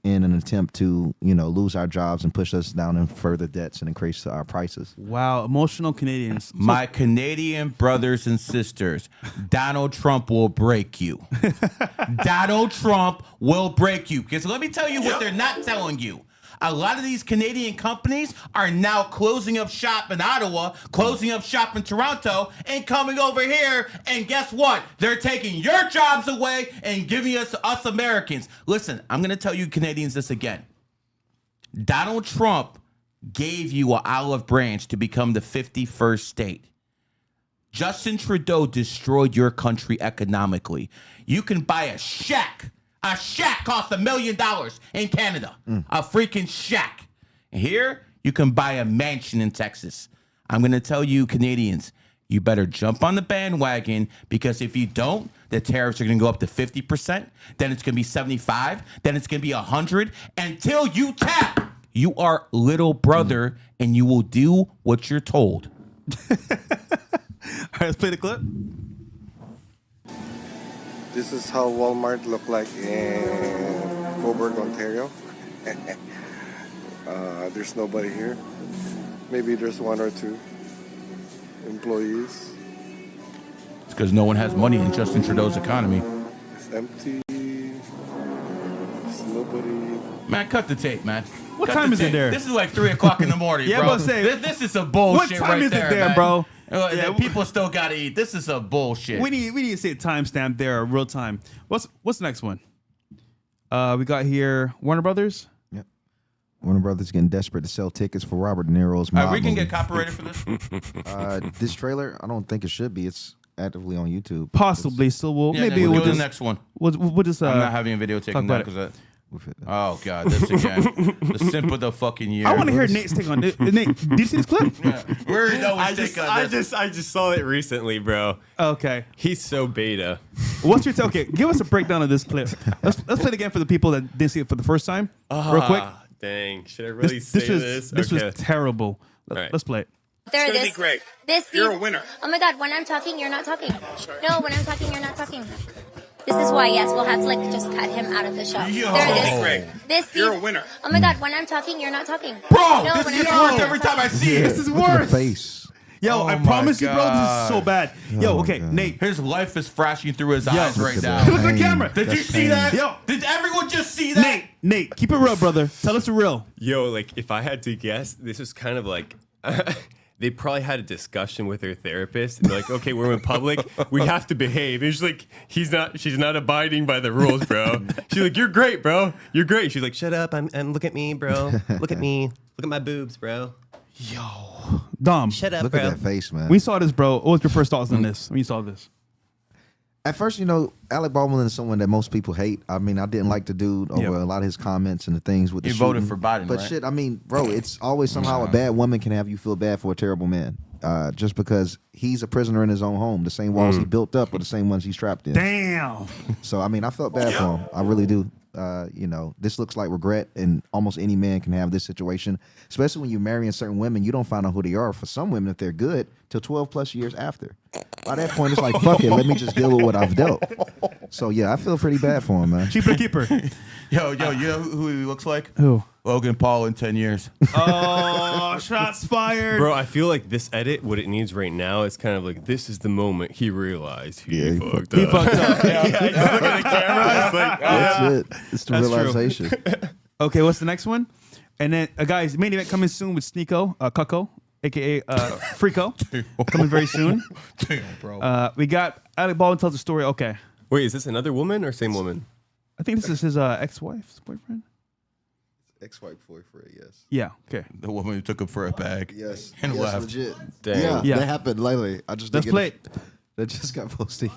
in an attempt to, lose our jobs and push us down in further debts and increase our prices. Wow, emotional Canadians. My Canadian brothers and sisters, Donald Trump will break you. Donald Trump will break you. Because let me tell you what they're not telling you. A lot of these Canadian companies are now closing up shop in Ottawa, closing up shop in Toronto, and coming over here. And guess what? They're taking your jobs away and giving us Americans. Listen, I'm going to tell you Canadians this again. Donald Trump gave you an olive branch to become the 51st state. Justin Trudeau destroyed your country economically. You can buy a shack. A shack costs $1 million in Canada. A freaking shack. Here, you can buy a mansion in Texas. I'm going to tell you, Canadians, you better jump on the bandwagon, because if you don't, the tariffs are going to go up to 50%. Then it's going to be 75. Then it's going to be 100 until you tap. You are little brother, and you will do what you're told. All right, let's play the clip. This is how Walmart look like in Coburg, Ontario. There's nobody here. Maybe there's one or two employees. It's because no one has money in Justin Trudeau's economy. It's empty. There's nobody. Man, cut the tape, man. What Cut time the is it tape. there? This is like 3 o'clock in the morning, Yeah, bro. I'm saying, this is some bullshit. what time right is it there, there, man. bro? Yeah, people still gotta eat. This is some bullshit. We need to say timestamp there, or real time. What's the next one? We got here Warner Brothers. Yep. Warner Brothers getting desperate to sell tickets for Robert De Niro's mob we can movie. get copyrighted for this. This trailer, I don't think it should be. It's actively on YouTube. Possibly. So we'll Yeah, maybe we'll we'll do the just next one. we'll just I'm not having a video taken down about it. because oh god, this again. The simp of the fucking year. I want to hear Nate's take on it. Nate, did you see this clip? Yeah. We already know I his just, take on this. I just saw it recently, bro. Okay. He's so beta. What's your take? Okay, give us a breakdown of this clip. Let's play it again for the people that didn't see it for the first time. Real quick. Dang, should I really This say this? was terrible. right. Let's play it. There It's it gonna is. be great. You're a winner. Oh my god, when I'm talking, you're not talking. No, when I'm talking, you're not talking. This is why, yes, we'll have to just cut him out of the show. Yo. There it is. Great. This You're a scene- winner. Oh my god, when I'm talking, you're not talking. Bro, No, this when gets I'm worse talking, every you're not time I talking. see it. This is Look at worse. the face. Yo, Oh I my promise you, bro, this God. is so bad. Yo, okay, God. Nate. His life is flashing through his eyes look right at now. that. Look at the Pain. camera. Did you That's see pain. that? Yo. Did everyone just see that? Nate, keep it real, brother. Tell us the real. Yo, like if I had to guess, this was kind of like they probably had a discussion with their therapist and they're like, okay, we're in public, we have to behave. And she's like, she's not abiding by the rules, bro. She's like, you're great, bro. You're great. She's like, shut up and look at me, bro. Look at me. Look at my boobs, bro. Dom, Shut up, Look bro. at that face, man. we saw this, bro. What was your first thoughts on this when you saw this? At first, Alec Baldwin is someone that most people hate. I mean, I didn't like the dude over a lot of his comments and the things with the He voted shooting. for Biden, But right? shit, I mean, bro, it's always somehow a bad woman can have you feel bad for a terrible man. Just because he's a prisoner in his own home. The same walls he built up are the same ones he's trapped in. Damn. So, I mean, I felt bad for him. I really do. This looks like regret, and almost any man can have this situation, especially when you're marrying certain women. You don't find out who they are. For some women, if they're good, till 12 plus years after. By that point, it's like, fuck it, let me just deal with what I've dealt. So, yeah, I feel pretty bad for him, man. Keeper, keeper. Yo, you know who he looks like? Who? Logan Paul in 10 years. Oh, shots fired. Bro, I feel like this edit, what it needs right now, is kind of like this is the moment he realized he fucked up. He fucked up. Yeah, he's looking at the camera. It's like, That's it. It's the That's true. realization. Okay, what's the next one? And then, guys, main event coming soon with Sneako, Cucko, a.k.a. Freako, coming very soon. Damn, bro. We got Alec Baldwin tells the story. Okay. wait, is this another woman or same woman? I think this is his ex-wife's boyfriend. Ex-wife boyfriend, yes. Yeah, okay. The woman who took him for a bag. Yes. And yes, left. legit. Dang. Yeah, Yeah. that happened lately. I just Let's didn't play get it. That just got posted.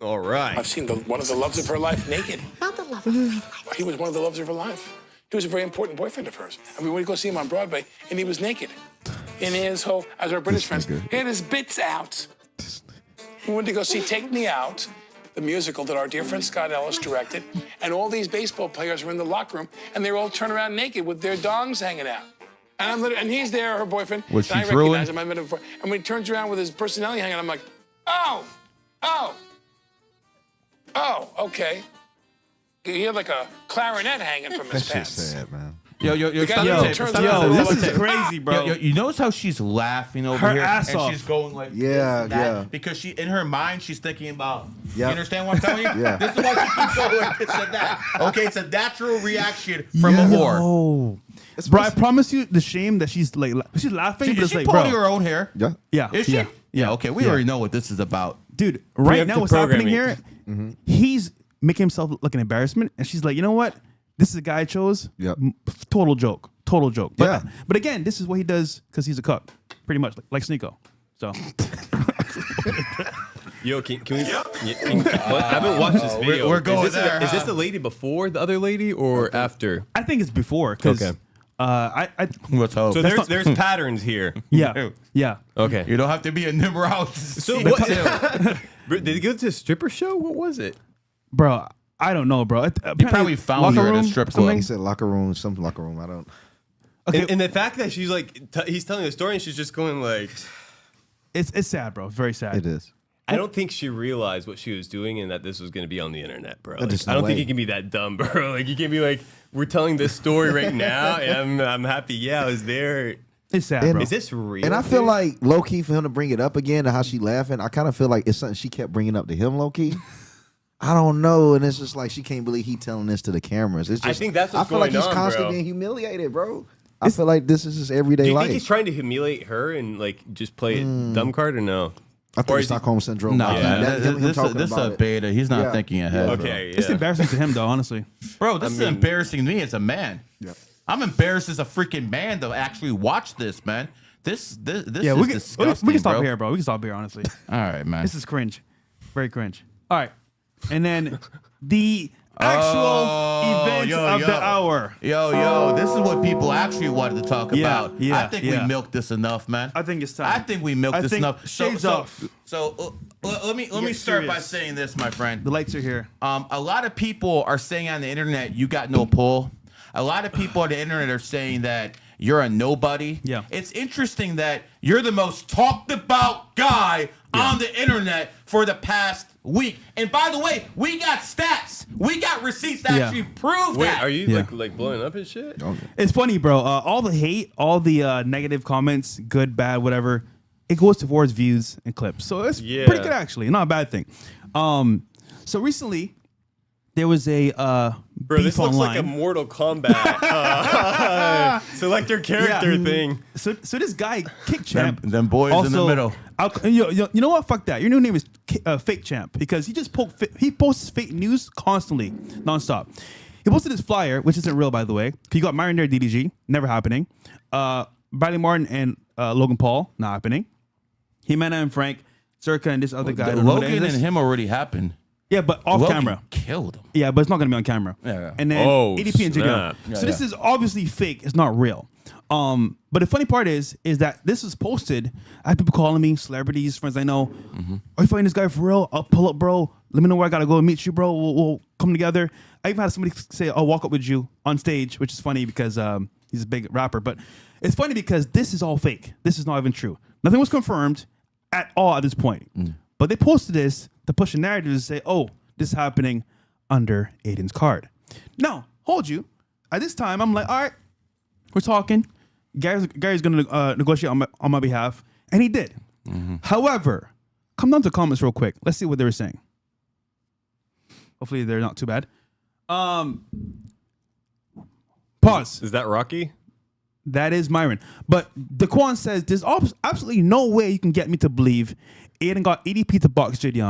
All right. I've seen one of the loves of her life naked. Not the love of my life. He was one of the loves of her life. He was a very important boyfriend of hers. And we went to go see him on Broadway, and he was naked. In his whole, as our British friends, he had his bits out. We went to go see Take Me Out, the musical that our dear friend Scott Ellis directed, and all these baseball players were in the locker room, and they were all turned around naked with their dongs hanging out. And he's there, her boyfriend. Was and she I recognize drooling? him. I met him before. And when he turns around with his personality hanging out, I'm like, oh, okay. He had like a clarinet hanging from his That's pants. just sad, man. Yo, guy stop that the tape, turns stop around the and tape, this stop the is tape. crazy, bro. You notice how she's laughing over Her here ass and off. she's going like Yeah, this and that, yeah. because she in her mind she's thinking about. Yeah. You understand what I'm telling you? Yeah. This is why she keeps going like this and that. Okay, it's a natural reaction from a whore. Oh, bro, I promise you, the shame that she's like, she's laughing, but Is it's she like, pulling bro, her own hair? Yeah. yeah, Is she? yeah, Yeah. Okay, we Yeah. already know what this is about. dude. Right now, Preemptive what's happening here? programming. He's making himself look an embarrassment, and she's like, you know what? This is the guy I chose. Yep. Total joke. Total joke. But, Yeah. But again, this is what he does because he's a cuck, pretty much like Sneako. So Yo, can we? I haven't watched this video. we're going is this there, Is this the lady before the other lady or after? I think it's before because Okay. Let's hope. So there's patterns here. Yeah. Yeah. Okay. You don't have to be a numerologist. So what? Did he go to a stripper show? What was it? Bro, I don't know, bro. He probably found her at a strip club. He said locker room, something locker room. I don't. Okay. And the fact that she's like, he's telling the story and she's just going like, it's sad, bro. Very sad. It is. I don't think she realized what she was doing and that this was going to be on the internet, bro. Like, no I don't way. think you can be that dumb, bro. Like you can't be like, we're telling this story right now, and I'm happy. Yeah, I was there. It's sad, bro. Is this real? And I feel like low key for him to bring it up again and how she laughing. I kind of feel like it's something she kept bringing up to him, low key. I don't know, and it's just like she can't believe he telling this to the cameras. It's just, I think that's what's I feel like going he's on, constantly bro. being humiliated, bro. I feel like this is his everyday Do you life. think he's trying to humiliate her and like just play dumb card or no? I think it's Stockholm syndrome. No, Like, man. him This talking is about a it. beta. He's not Yeah. thinking ahead. Okay, It's embarrassing to him, though, honestly. Bro, this is embarrassing to me as a man. Yeah. I'm embarrassed as a freaking man to actually watch this, man. This Yeah, is we can disgusting, stop bro. here, bro. We can stop here, honestly. All right, man. This is cringe. Very cringe. All right. And then the actual event of the hour. Yo, this is what people actually wanted to talk about. Yeah, I think we milked this enough, man. I think it's time. I think we milked this enough. Shades off. So let me start by saying this, my friend. The lights are here. A lot of people are saying on the internet, you got no pull. A lot of people on the internet are saying that you're a nobody. Yeah. It's interesting that you're the most talked about guy on the internet for the past week. And by the way, we got stats. We got receipts that actually prove Wait, that. are you like blowing up and shit? It's funny, bro. All the hate, all the negative comments, good, bad, whatever, it goes towards views and clips. So it's pretty good, actually. Not a bad thing. So recently, there was a Bro, beef this looks online. like a Mortal Kombat select your character thing. So this guy, Kick Champ, them boys in the middle. You know what? Fuck that. Your new name is Fake Champ because he just he posts fake news constantly, nonstop. He posted this flyer, which isn't real, by the way. He got Marinere DDG, never happening. Bradley Martin and Logan Paul, not happening. Jimena and Frank, Circa, and this other guy. Logan and him already happened. Yeah, but off Logan camera. Killed him. Yeah, but it's not going to be on camera. Yeah. And then ADP and snap. JDR. So this is obviously fake. It's not real. But the funny part is that this was posted. I have people calling me, celebrities, friends I know. Are you fighting this guy for real? I'll pull up, bro. Let me know where I got to go and meet you, bro. We'll come together. I even had somebody say, I'll walk up with you on stage, which is funny because he's a big rapper. But it's funny because this is all fake. This is not even true. Nothing was confirmed at all at this point. But they posted this to push a narrative to say, oh, this is happening under Aiden's card. Now, hold you. At this time, I'm like, all right, we're talking. Gary's going to negotiate on my behalf. And he did. However, come down to comments real quick. Let's see what they were saying. Hopefully, they're not too bad. Pause. Is that Rocky? That is Myron. But Daquan says, there's absolutely no way you can get me to believe Aiden got ADP to box JD.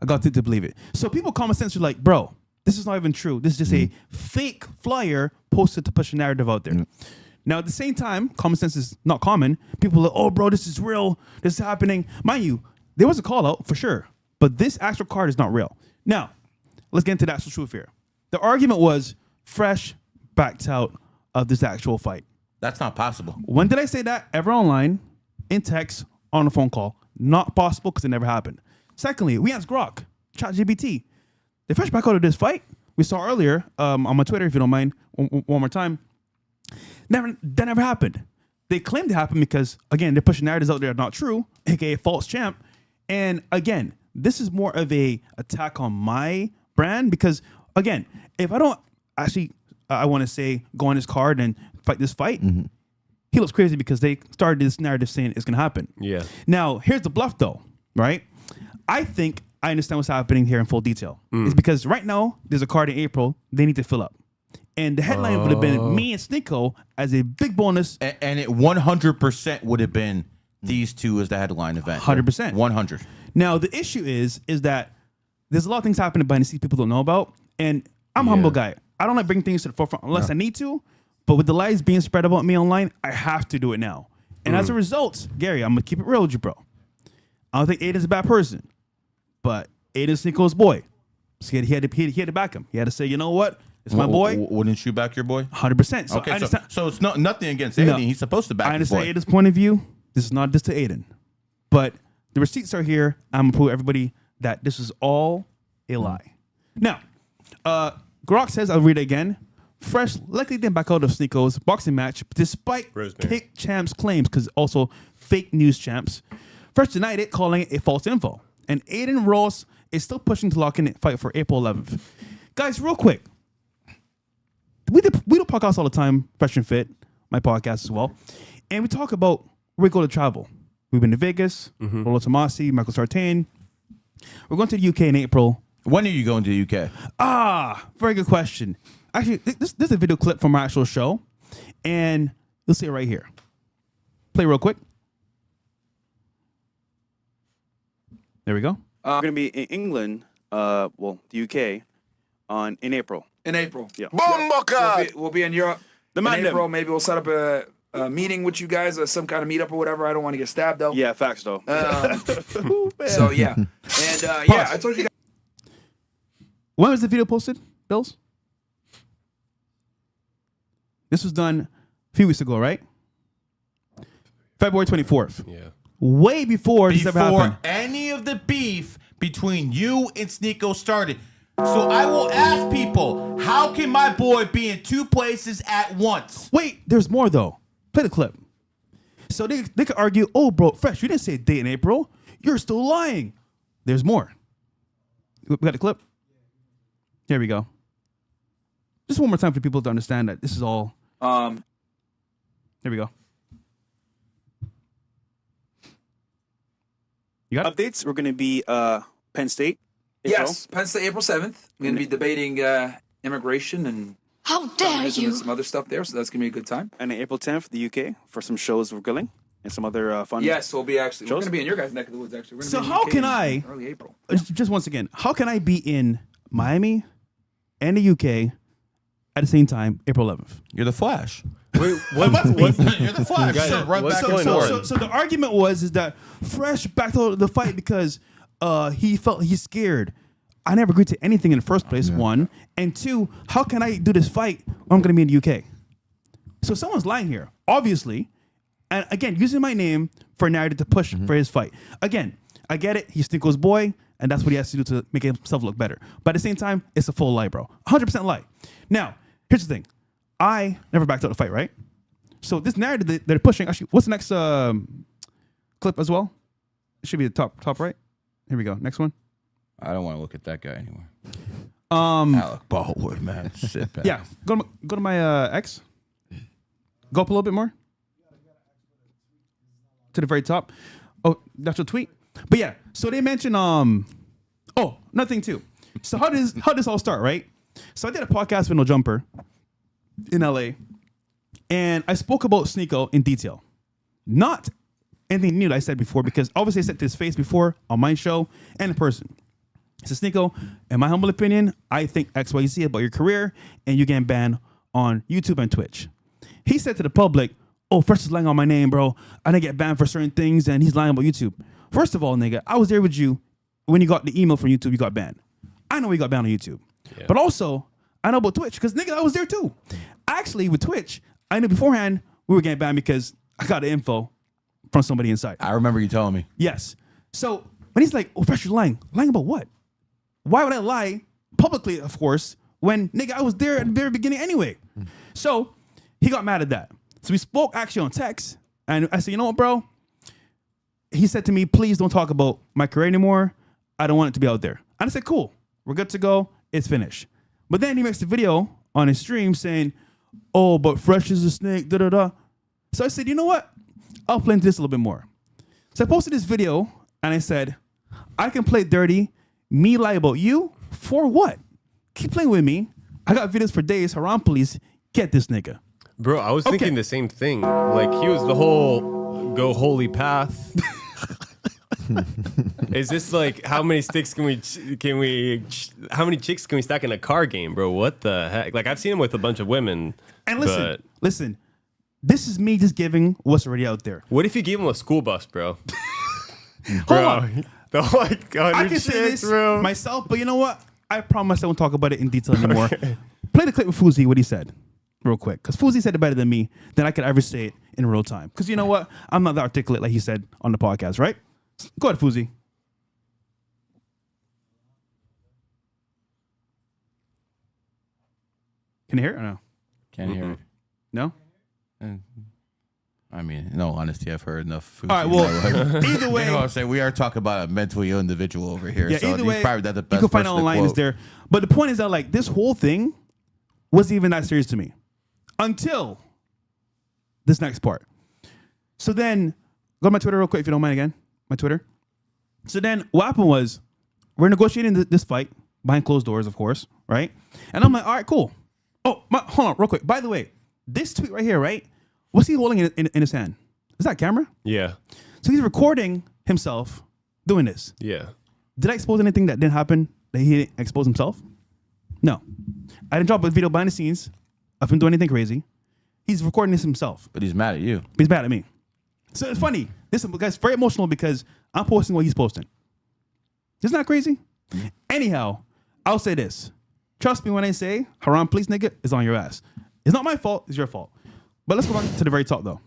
I got to believe it. So people common sense are like, bro, this is not even true. This is just a fake flyer posted to push a narrative out there. Now, at the same time, common sense is not common. People are like, oh, bro, this is real. This is happening. Mind you, there was a call out for sure. But this actual card is not real. Now, let's get into the actual truth here. The argument was Fresh backed out of this actual fight. That's not possible. When did I say that? Ever online, in text, on a phone call. Not possible because it never happened. Secondly, we asked Grok, ChatGPT. Did Fresh back out of this fight? We saw earlier on my Twitter, if you don't mind, one more time. That never happened. They claimed it happened because, again, they're pushing narratives out there that are not true, aka false champ. And again, this is more of a attack on my brand because, again, if I don't actually, I want to say, go on his card and fight this fight, he looks crazy because they started this narrative saying it's going to happen. Yeah. Now, here's the bluff, though, right? I think I understand what's happening here in full detail. It's because right now, there's a card in April they need to fill up. And the headline would have been me and Sneako as a big bonus. And it 100% would have been these two as the headline event. 100%. 100. Now, the issue is that there's a lot of things happening behind the scenes people don't know about. And I'm a humble guy. I don't like bringing things to the forefront unless I need to. But with the lies being spread about me online, I have to do it now. And as a result, Gary, I'm going to keep it real with you, bro. I don't think Aiden's a bad person. But Aiden's Sneako's boy. So he had to back him. He had to say, you know what? It's my boy. Wouldn't you back your boy? 100%. So Okay, so it's nothing against Aiden. He's supposed to back his boy. I understand Aiden's point of view. This is not just to Aiden. But the receipts are here. I'm going to prove everybody that this is all a lie. Now, Grok says, I'll read it again. Fresh likely didn't back out of Sneako's boxing match despite Kick Champ's claims, because also fake news champs. Fresh denied it, calling it a false info. And Aiden Ross is still pushing to lock in a fight for April 11th. Guys, real quick. We do podcasts all the time, Fresh and Fit, my podcast as well. And we talk about where we go to travel. We've been to Vegas, Rolo Tomasi, Michael Sartain. We're going to the UK in April. When are you going to the UK? Very good question. Actually, this is a video clip from our actual show. And you'll see it right here. Play real quick. There we go. We're going to be in England, the UK, in April. In April. Yeah. We'll be in Europe in April. Maybe we'll set up a meeting with you guys, or some kind of meetup or whatever. I don't want to get stabbed, though. Yeah, facts, though. So, yeah. And, I told you guys. When was the video posted, Bills? This was done a few weeks ago, right? February 24th. Yeah. Way before this ever happened. Any of the beef between you and Sneako started. So I will ask people, how can my boy be in two places at once? Wait, there's more though. Play the clip. So they could argue, oh, bro, Fresh, you didn't say a date in April. You're still lying. There's more. We got the clip? Here we go. Just one more time for people to understand that this is all. Here we go. You got updates? We're going to be Penn State. Yes, Penn State, April 7th. We're going to be debating immigration and how dare you, some other stuff there, so that's going to be a good time. And then April 10th, the UK, for some shows we're grilling and some other fun Yes, we're going to be in your guys' neck of the woods, actually. We're gonna be in the UK in early April. Just once again, how can I be in Miami and the UK at the same time, April 11th? You're the Flash. Wait, what? You're the Flash. Guys, what's going on? So the argument is that Fresh backed out of the fight because he felt he's scared. I never agreed to anything in the first place, one. And two, how can I do this fight when I'm going to be in the UK? So someone's lying here, obviously. And again, using my name for a narrative to push for his fight. Again, I get it. He's Sneako's boy, and that's what he has to do to make himself look better. But at the same time, it's a full lie, bro. 100% lie. Now, here's the thing. I never backed out the fight, right? So this narrative that they're pushing, actually, what's the next clip as well? It should be the top right. Here we go. Next one. I don't want to look at that guy anymore. Alec Baldwin, man. Sit back. Yeah. Go to my X. Go up a little bit more. To the very top. Oh, that's your tweet. But yeah, so they mentioned nothing too. So how does this all start, right? So I did a podcast with No Jumper in LA, and I spoke about Sneako in detail. Not anything new that I said before, because obviously I said to his face before on my show and in person. So Sneako, in my humble opinion, I think X, Y, Z about your career, and you getting banned on YouTube and Twitch. He said to the public, oh, Fresh is lying on my name, bro. I didn't get banned for certain things, and he's lying about YouTube. First of all, nigga, I was there with you when you got the email from YouTube, you got banned. I know you got banned on YouTube. Yeah. But also, I know about Twitch, because nigga, I was there too. Actually, with Twitch, I knew beforehand we were getting banned because I got the info from somebody inside. I remember you telling me. Yes. So when he's like, oh, Fresh, you're lying. Lying about what? Why would I lie publicly, of course, when, nigga, I was there at the very beginning anyway? So he got mad at that. So we spoke actually on text, and I said, you know what, bro? He said to me, please don't talk about my career anymore. I don't want it to be out there. And I said, cool. We're good to go. It's finished. But then he makes the video on his stream saying, oh, but Fresh is a snake, da-da-da. So I said, you know what? I'll play into this a little bit more. So I posted this video, and I said, I can play dirty, me lie about you, for what? Keep playing with me. I got videos for days. Haram police, get this nigga. Bro, I was thinking the same thing. Like, he was the whole go holy path. Is this like, how many chicks can we stack in a car game, bro? What the heck? Like, I've seen him with a bunch of women. And listen, this is me just giving what's already out there. What if you gave him a school bus, bro? Hold on. Like, I can say this myself, but you know what? I promise I won't talk about it in detail anymore. Play the clip with Fuzi, what he said, real quick. Because Fuzi said it better than me, than I could ever say it in real time. Because you know what? I'm not that articulate like he said on the podcast, right? Go ahead, Fuzi. Can you hear it or no? Can't hear it. No? I mean, no, honestly, I've heard enough. All right, well, either way. You know what I'm saying? We are talking about a mentally ill individual over here. Yeah, so either way, probably not the best you can find it person to online. Is quote. there? But the point is that like this whole thing wasn't even that serious to me until this next part. So then, go to my Twitter real quick if you don't mind again. My Twitter. So then what happened was we're negotiating this fight behind closed doors, of course, right? And I'm like, all right, cool. Oh, hold on real quick. By the way, this tweet right here, right? What's he holding in his hand? Is that a camera? Yeah. So he's recording himself doing this. Yeah. Did I expose anything that didn't happen that he didn't expose himself? No. I didn't drop a video behind the scenes of him doing anything crazy. He's recording this himself. But he's mad at you. He's mad at me. So it's funny. This guy's very emotional because I'm posting what he's posting. Isn't that crazy? Anyhow, I'll say this. Trust me when I say, haram, please, nigga, is on your ass. It's not my fault. It's your fault. But let's go back to the very top, though.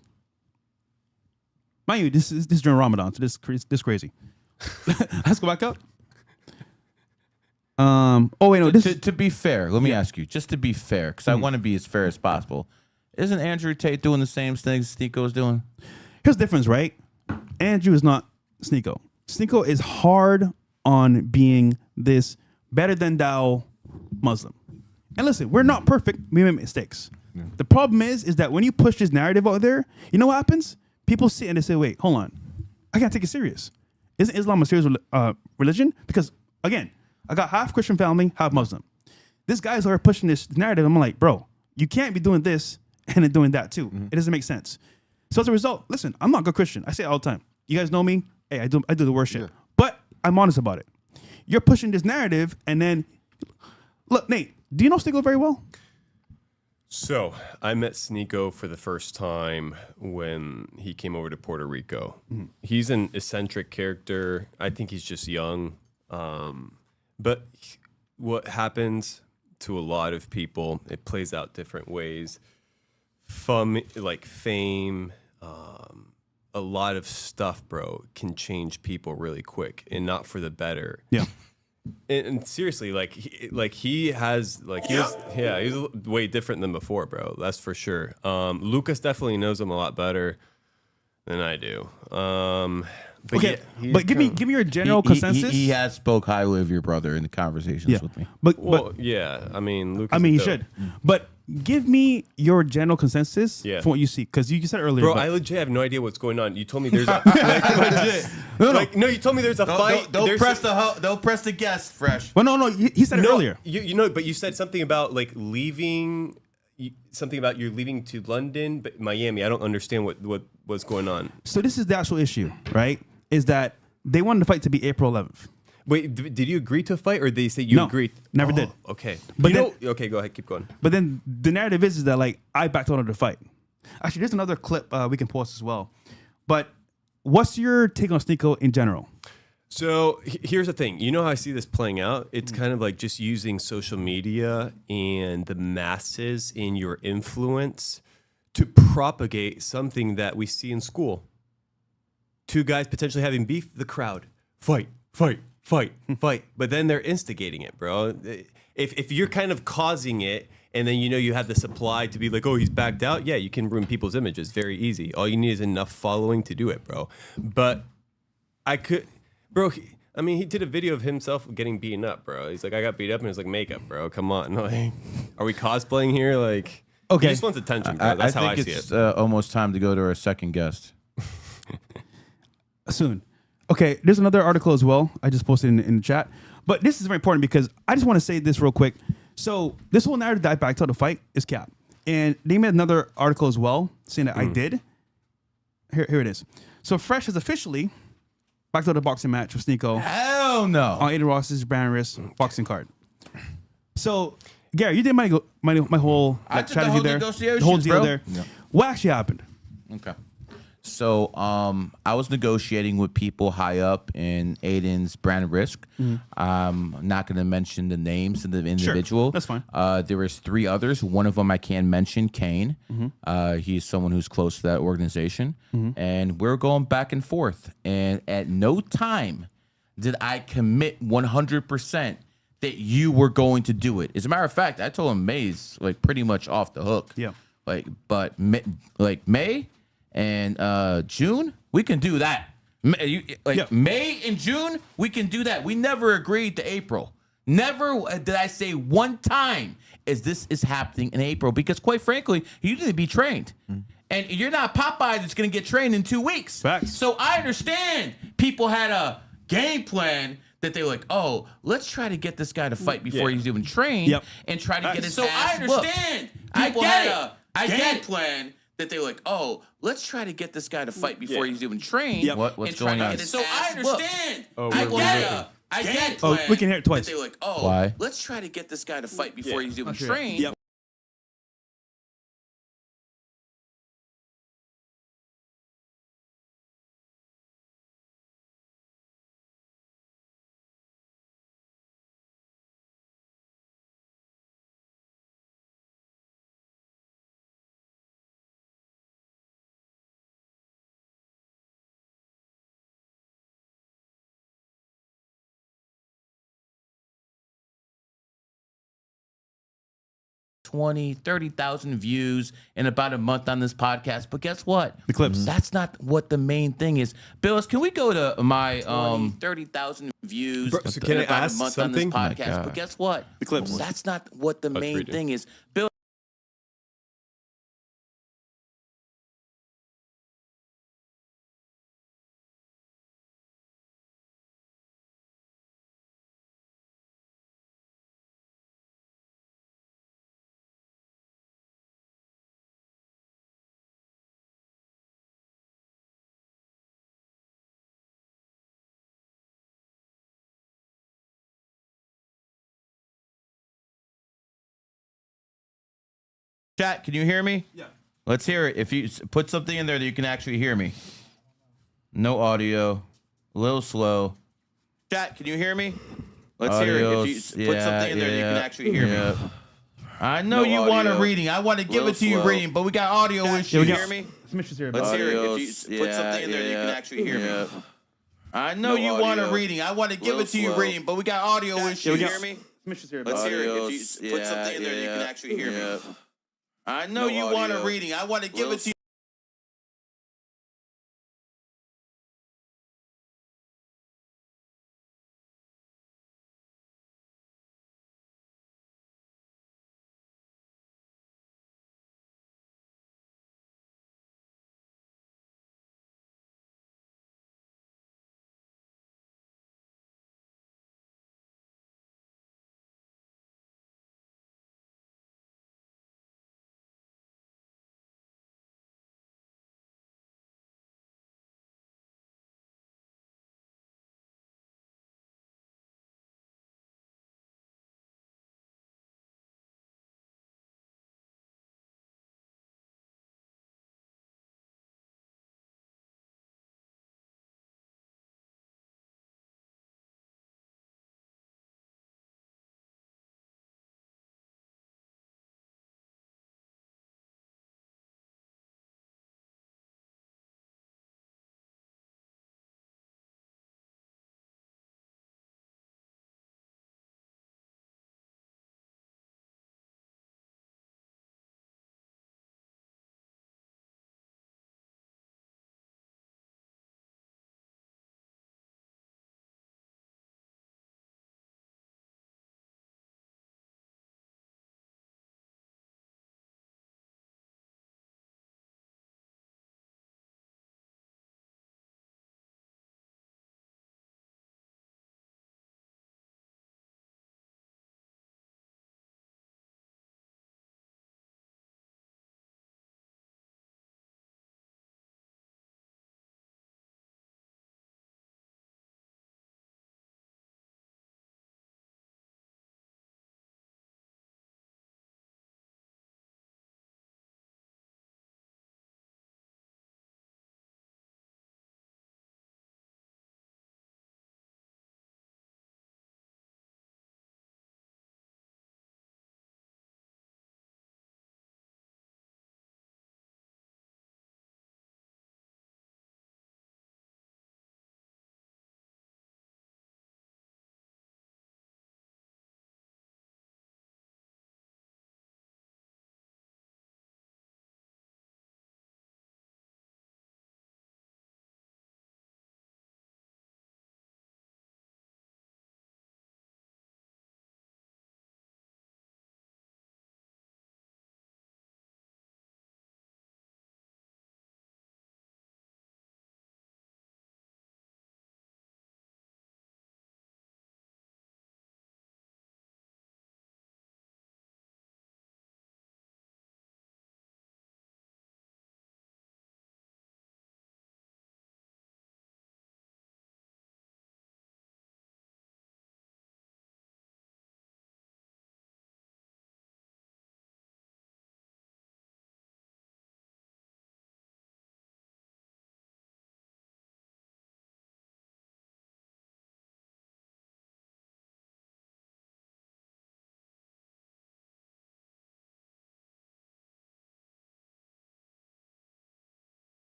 Mind you, this is during Ramadan, so this crazy. Let's go back up. Oh wait, no. To be fair, let me ask you, just to be fair, because I want to be as fair as possible. Isn't Andrew Tate doing the same things Sneako's doing? Here's the difference, right? Andrew is not Sneako. Sneako is hard on being this better than thou Muslim. And listen, we're not perfect. We make mistakes. Yeah. The problem is that when you push this narrative out there, you know what happens? People sit and they say, wait, hold on. I can't take it serious. Isn't Islam a serious religion? Because, again, I got half Christian family, half Muslim. This guy's already pushing this narrative. I'm like, bro, you can't be doing this and then doing that too. Mm-hmm. It doesn't make sense. So as a result, listen, I'm not a good Christian. I say it all the time. You guys know me. Hey, I do the worst shit. But I'm honest about it. You're pushing this narrative and then, look, Nate, do you know Sneako very well? So I met Sneako for the first time when he came over to Puerto Rico. Mm-hmm. He's an eccentric character. I think he's just young. But what happens to a lot of people, it plays out different ways. Fame, a lot of stuff, bro, can change people really quick and not for the better. Yeah. And seriously, he's way different than before, bro. That's for sure. Lucas definitely knows him a lot better than I do. But okay, yeah, but give me your general consensus. He has spoke highly of your brother in the conversations with me. But yeah, I mean, Lucas. He should. But give me your general consensus from what you see, because you said earlier. Bro, I legit have no idea what's going on. You told me there's a you told me there's a fight. Don't press the guest, Fresh. Well, no, he said it earlier. You know, but you said something about like leaving. Something about you're leaving to London, but Miami. I don't understand what was going on. So this is the actual issue, right? Is that they wanted the fight to be April 11th. Wait, did you agree to a fight, or did they say you agreed? Never did. Okay, but okay, go ahead, keep going. But then the narrative is that like I backed out of the fight. Actually, there's another clip we can post as well. But what's your take on Sneako in general? So here's the thing. You know how I see this playing out? It's kind of like just using social media and the masses in your influence to propagate something that we see in school. Two guys potentially having beef, the crowd. Fight. But then they're instigating it, bro. If you're kind of causing it, and then you have the supply to be like, oh, he's backed out. Yeah, you can ruin people's images very easy. All you need is enough following to do it, bro. But bro, he did a video of himself getting beaten up, bro. He's like, I got beat up, and it's like, makeup, bro. Come on. Like, are we cosplaying here? Like, okay. He just wants attention, bro. That's how I see it. I think it's almost time to go to our second guest. Soon. Okay, there's another article as well. I just posted in the chat. But this is very important because I just want to say this real quick. So this whole narrative that I backed out the fight is cap. And they made another article as well saying that I did. Here it is. So Fresh has officially backed out a boxing match with Sneako. Hell no. On Aiden Ross's brand risk boxing card. So, Gary, you did my whole strategy there. The whole deal bro. there. Yeah. What actually happened? Okay. So I was negotiating with people high up in Aiden's brand risk. I'm not going to mention the names of the individual. Sure, that's fine. There was 3 others. One of them I can mention, Kane. He's someone who's close to that organization. And we're going back and forth. And at no time did I commit 100% that you were going to do it. As a matter of fact, I told him May's like pretty much off the hook. Yeah. But May and June, we can do that. May and June, we can do that. We never agreed to April. Never did I say one time this is happening in April, because quite frankly, you need to be trained. And you're not Popeye that's going to get trained in 2 weeks. Facts. So I understand people had a game plan that they were like, oh, let's try to get this guy to fight before he's even trained and try to get his ass I understand. People had a game plan that they were like, oh, let's try to get this guy to fight before he's even trained. What's going on? So I understand. I get it. Oh, we can hear it twice. They were like, oh, Why? let's try to get this guy to fight before he's even trained. Yep. $20,000, 30,000 views in about a month on this podcast. But guess what? The clips. That's not what the main thing is. Bills, can we go to my 30,000 views so can in I about ask a month something? on this podcast? But guess what? The clips. That's not what the main thing is. Bill. Chat, can you hear me? Yeah. Let's hear it. If you put something in there that you can actually hear me. No audio. A little slow. Chat, can you hear me? Let's hear it. If you put something in there that you can actually hear me. I know you want a reading. I want to give it to you reading, but we got audio issues. Yeah, You hear me? Let's hear it. Let's hear it. If you put something in there that you can actually hear me. I know you want a reading. I want to give it to you reading, but we got audio issues. You hear me? Let's hear it. If you put something in there that you can actually hear me. I know you want a reading. I want to give it to you.